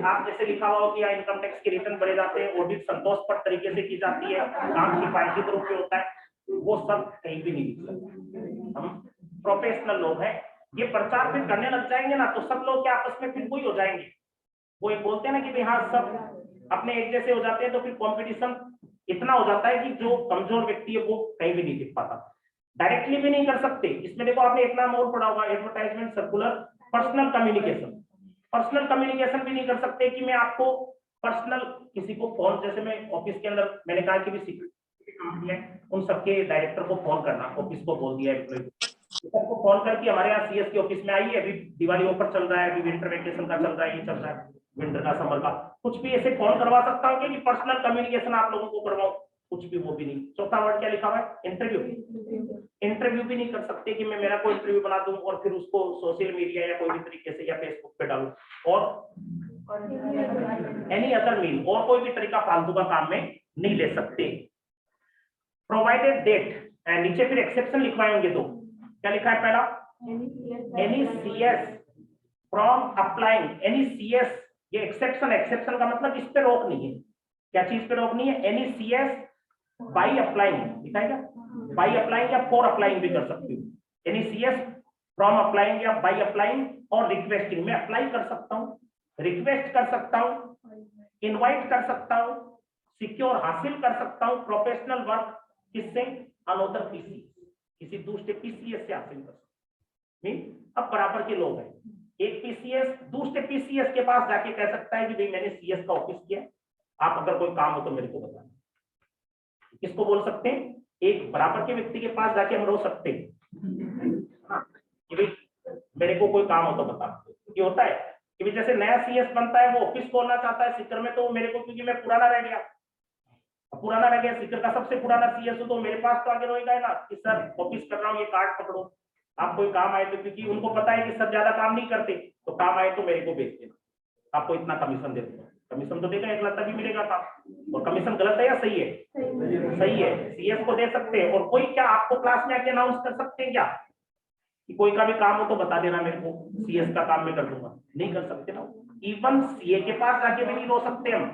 आप जैसे लिखा हुआ हो कि इनकम टैक्स के रिटर्न भरे जाते हैं, ऑडिट संतोषपर तरीके से की जाती है, काम किफायती रूप में होता है, वो सब कहीं भी नहीं दिख सकता। हम प्रोफेशनल लोग हैं। ये प्रचार फिर करने लग जाएंगे ना तो सब लोग क्या आपस में फिर वही हो जाएंगे। वो एक बोलते हैं ना कि भाई हाँ सब अपने एक जैसे हो जाते हैं, तो फिर कंपटीशन इतना हो जाता है कि जो कमजोर व्यक्ति है वो कहीं भी नहीं दिख पाता। डायरेक्टली भी नहीं कर सकते। इसमें देखो आपने एक नाम और पढ़ा होगा, advertisement, circular, personal communication. Personal communication भी नहीं कर सकते कि मैं आपको पर्सनल किसी को फोन, जैसे मैं ऑफिस के अंदर मैंने कहा कि भी सिक्योरिटी कंपनी है, उन सबके डायरेक्टर को फोन करना, ऑफिस को बोल दिया को फोन करके हमारे यहाँ सीएस के ऑफिस में आइए, अभी दिवाली ऑफर चल रहा है, अभी विंटर वेकेशन का चल रहा है, ये चल रहा है, विंटर का समर का, कुछ भी ऐसे फोन करवा सकता हूँ कि पर्सनल कम्युनिकेशन आप लोगों को करवाऊं, कुछ भी वो भी नहीं। चौथा वर्ड क्या लिखा हुआ है, इंटरव्यू। इंटरव्यू भी नहीं कर सकते कि मैं मेरा कोई इंटरव्यू बना दूं और फिर उसको सोशल मीडिया या कोई भी तरीके से या फेसबुक पे डालूं, और एनी अदर मीन, और कोई भी तरीका फालतू का काम में नहीं ले सकते। प्रोवाइडेड डेट, नीचे फिर एक्सेप्शन लिखवाएंगे तो क्या लिखा है पहला, any CS from applying, any CS, ये एक्सेप्शन, एक्सेप्शन का मतलब इस पे रोक नहीं है। क्या चीज पे रोक नहीं है, एनी सीएस बाई अप्लाइंग, लिखा है क्या, बाई अप्लाइंग या फॉर अप्लाइंग भी कर सकती हूँ। एनी सीएस फ्रॉम अप्लाइंग या बाई अप्लाइंग और रिक्वेस्टिंग, मैं अप्लाई कर सकता हूँ, रिक्वेस्ट कर सकता हूँ, इनवाइट कर सकता हूँ, सिक्योर हासिल कर सकता हूँ प्रोफेशनल वर्क, किससे, अनोदर पीसी, किसी दूसरे पीसीएस से हासिल कर सकते। अब बराबर के लोग हैं, एक पीसीएस दूसरे पीसीएस के पास जाके कह सकता है कि भाई मैंने सीएस का ऑफिस किया, आप अगर कोई काम हो तो मेरे को बताना। किसको बोल सकते हैं, एक बराबर के व्यक्ति के पास जाके हम रो सकते हैं कि भाई मेरे को कोई काम हो तो बता, ये होता है। कि भी जैसे नया सीएस बनता है वो ऑफिस खोलना चाहता है सीकर में, तो मेरे को क्योंकि मैं पुराना रह गया सीकर का सबसे पुराना सीएस हो, तो मेरे पास तो आगे रहेगा ना कि सर ऑफिस कर रहा हूँ, ये कार्ड पकड़ो, आप कोई काम आए तो, क्योंकि उनको पता है कि सर ज्यादा काम नहीं करते, तो काम आए तो मेरे को भेज देना, आपको इतना कमीशन दे दूंगा। कमीशन तो देगा, एक तभी मिलेगा काम। और कमीशन गलत है या सही है? सही है। सीएस को दे सकते हैं। और कोई क्या आपको क्लास में आके अनाउंस कर सकते हैं क्या कि कोई का भी काम हो तो बता देना मेरे को, सीएस का काम मैं कर दूंगा? नहीं कर सकते ना। इवन सीए के पास जाके भी नहीं रो सकते हम।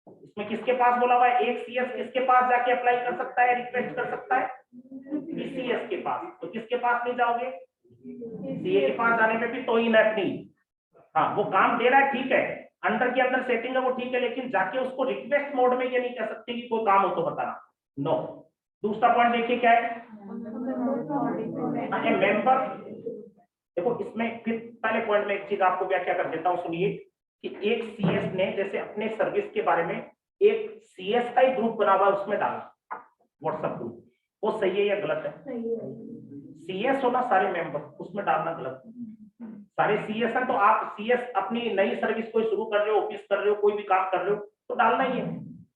इसमें किसके पास बोला हुआ है? एक सीएस किसके पास जाके अप्लाई कर सकता है, रिक्वेस्ट कर सकता है? सीएस के पास। तो किसके पास नहीं जाओगे? सीए के पास जाने पे भी तो ही नहीं। हाँ, वो काम दे रहा है, ठीक है, अंडर के अंदर सेटिंग है वो ठीक है, लेकिन जाके उसको रिक्वेस्ट मोड में ये नहीं कह सकते कि कोई काम हो तो बताना, नो। दूसरा पॉइंट देखिए क्या है, मेंबर। देखो इसमें फिर पहले पॉइंट में एक चीज आपको व्याख्या कर देता हूं, सुनिए कि एक सीएस ने जैसे अपने सर्विस के बारे में एक सीएस का ही ग्रुप बना हुआ उसमें डाला, व्हाट्सएप ग्रुप, वो सही है या गलत है? सीएस होना सारे मेंबर, उसमें डालना गलत है। सारे सीएस हैं तो आप सीएस अपनी नई सर्विस कोई शुरू कर रहे हो, ऑफिस कर रहे हो, कोई भी काम कर रहे हो तो डालना ही है।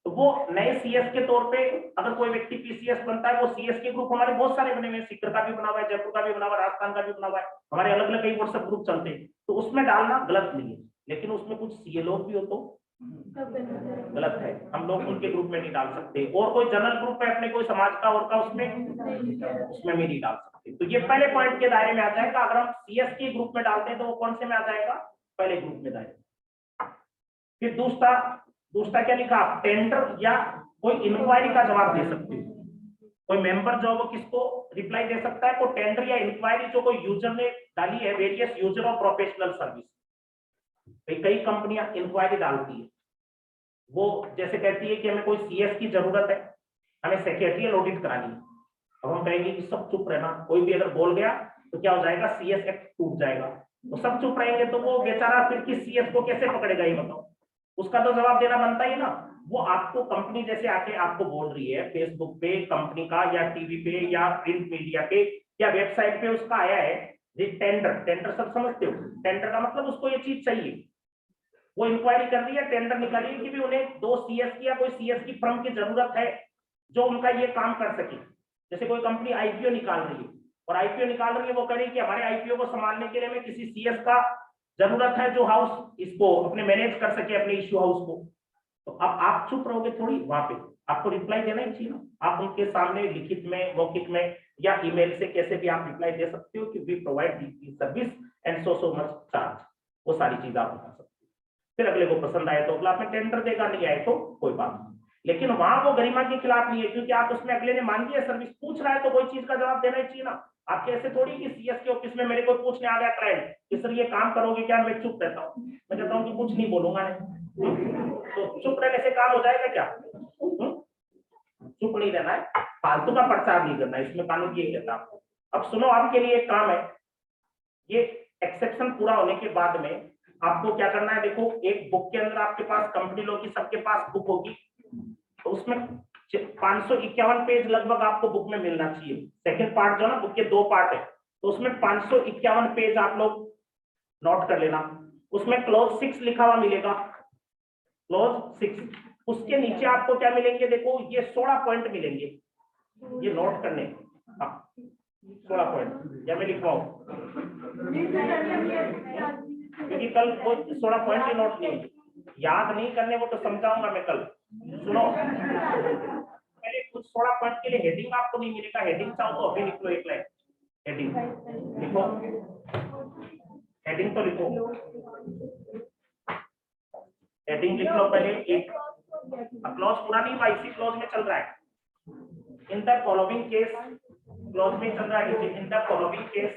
तो वो नए सीएस के तौर पे अगर कोई व्यक्ति पीसीएस बनता है, वो सीएस के ग्रुप हमारे बहुत सारे बने हुए हैं, सीकर का भी बना हुआ है, जयपुर का भी बना हुआ है, राजस्थान का भी बना हुआ है, हमारे अलग अलग कई व्हाट्सएप ग्रुप चलते हैं, तो उसमें डालना गलत नहीं है। लेकिन उसमें कुछ सीए लोग भी हो तो गलत है, हम लोग उनके ग्रुप में नहीं डाल सकते। और कोई जनरल ग्रुप है अपने कोई समाज का और का, उसमें भी नहीं डाल सकते। तो ये पहले पॉइंट के दायरे में आ जाएगा। अगर हम सीएस के ग्रुप में डालते हैं तो वो कौन से में आ जाएगा? पहले ग्रुप में जाएगा। फिर दूसरा क्या लिखा? टेंडर या कोई इंक्वायरी का जवाब दे सकते हो। कोई मेंबर जो वो किसको रिप्लाई दे सकता है? कोई टेंडर या इंक्वायरी जो कोई यूजर ने डाली है, various user of professional service. कई कंपनियां इंक्वायरी डालती है, वो जैसे कहती है कि हमें कोई सीएस की जरूरत है, हमें सेक्रेटरियल ऑडिट करानी है। अब हम कहेंगे कि सब चुप रहना, कोई भी अगर बोल गया तो क्या हो जाएगा? सीएस एक्ट टूट जाएगा। तो सब चुप रहेंगे तो वो बेचारा फिर किस सीएस को कैसे पकड़ेगा ये बताओ? उसका तो जवाब देना बनता ही ना। वो आपको कंपनी जैसे आके आपको बोल रही है फेसबुक पे कंपनी का, या टीवी पे, या प्रिंट मीडिया पे, या वेबसाइट पे उसका आया है टेंडर सब समझते हो? टेंडर का मतलब उसको ये चीज चाहिए, वो इंक्वायरी कर रही है, टेंडर निकाली है कि भी उन्हें 2 सीएस की या कोई सीएस की फर्म की जरूरत है जो उनका ये काम कर सके। जैसे कोई कंपनी आईपीओ निकाल रही है, और आईपीओ निकाल रही है, वो कह रही है कि हमारे आईपीओ को संभालने के लिए हमें किसी सीएस का जरूरत है जो हाउस इसको अपने मैनेज कर सके, अपने इश्यू हाउस को। तो अब आप चुप रहोगे थोड़ी? वहां पे आपको रिप्लाई देना ही चाहिए ना। आप उनके सामने लिखित में, मौखिक में, या ईमेल से कैसे भी आप रिप्लाई दे सकते हो कि we provide this service and so much charge, वो सारी चीज आप बता सकते हो। फिर अगले को पसंद आए तो अगला आपने टेंडर देगा, नहीं आए तो कोई बात नहीं। लेकिन वहां वो गरिमा के खिलाफ नहीं है, क्योंकि आप उसमें अगले ने मांगी है सर्विस, पूछ रहा है तो कोई चीज का जवाब देना ही चाहिए ना। आपके ऐसे थोड़ी कि सीएस के ऑफिस में मेरे को पूछने आ गया क्लाइंट कि सर ये काम करोगे क्या, मैं चुप रहता हूँ, मैं कहता हूँ कि कुछ नहीं बोलूंगा तो चुप रहने से काम हो जाएगा क्या? चुप नहीं रहना है, फालतू का प्रचार नहीं करना है, इसमें कानून ये कहता है। अब सुनो, आपके लिए एक काम है, ये एक्सेप्शन पूरा होने के बाद में आपको क्या करना है? देखो एक बुक के अंदर आपके पास कंपनी लॉ की सबके पास बुक होगी, तो उसमें 551 पेज लगभग आपको बुक में मिलना चाहिए। सेकंड पार्ट जो ना बुक के 2 पार्ट है, तो उसमें 551 पेज आप लोग नोट कर लेना। उसमें क्लॉज 6 लिखा हुआ मिलेगा, क्लॉज 6। उसके नीचे आपको क्या मिलेंगे? देखो ये 16 पॉइंट मिलेंगे, ये नोट करने। हाँ 16 पॉइंट, या मैं लिखवाऊं? क्योंकि कल कोई 16 पॉइंट ही नोट नहीं, याद नहीं करने, वो तो समझाऊंगा मैं कल। सुनो, पहले कुछ 16 पॉइंट के लिए हेडिंग आपको नहीं मिलेगा, हेडिंग चाहो तो अभी लिख लो, एक लाइन हेडिंग लिखो, हेडिंग तो लिखो, हेडिंग लिख लो पहले। एक क्लॉज पूरा नहीं भाई, इसी क्लॉज में चल रहा है, in the following case, clause में चल रहा है in the following case,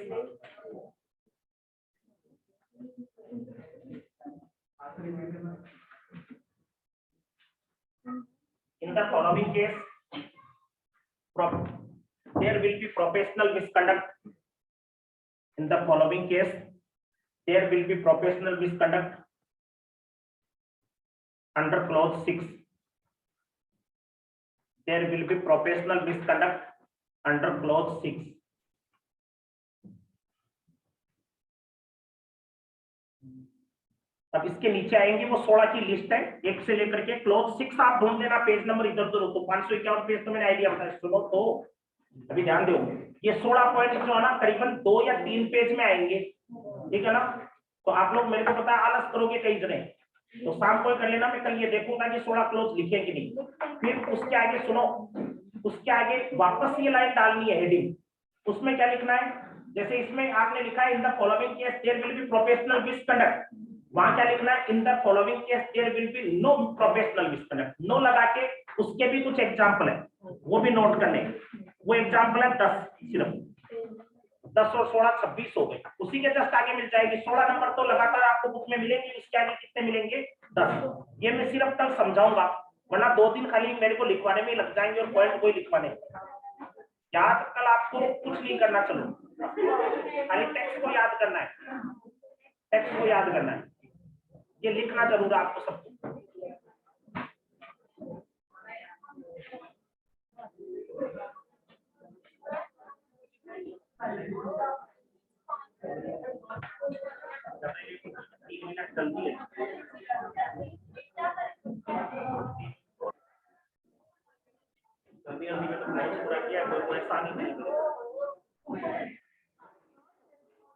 in the following case there will be professional misconduct. In the following case there will be professional misconduct under clause 6. There will be professional misconduct under clause 6. अब इसके नीचे आएंगे वो 16 की list है, 1 से लेकर के क्लोज 6 आप ढूंढ लेना, पेज नंबर इधर उधर हो तो 551 पेज तो मैंने आइडिया बताया। सुनो तो अभी ध्यान दो, ये 16 पॉइंट जो है ना करीबन 2 या 3 पेज में आएंगे, ठीक है ना। तो आप लोग मेरे को पता है आलस करोगे कई जने, तो शाम को कर लेना, मैं कल ये देखूंगा कि 16 क्लोज लिखे कि नहीं। फिर उसके आगे सुनो, उसके आगे वापस ये लाइन डालनी है हेडिंग, उसमें क्या लिखना है, जैसे इसमें आपने लिखा है in the following case there will be professional misconduct, वहां क्या लिखना है, in the following case there will be no professional misconduct. No लगा के उसके भी कुछ एग्जांपल है, वो भी नोट कर लें। वो एग्जांपल है 10, सिर्फ 10 और 16 26 हो गए। उसी के जस्ट आगे मिल जाएगी 16 नंबर, तो लगातार आपको बुक में मिलेंगे, उसके आगे कितने मिलेंगे 10। ये मैं सिर्फ कल समझाऊंगा, वरना 2 दिन खाली मेरे को लिखवाने में ही लग जाएंगे और पॉइंट कोई लिखवाने। याद कल आपको कुछ नहीं करना, चलो खाली टेक्स्ट को याद करना है, टेक्स्ट को याद करना है, ये लिखना जरूर है आपको सबको। जल्दी है, जल्दी में तो पूरा किया, कोई परेशानी नहीं।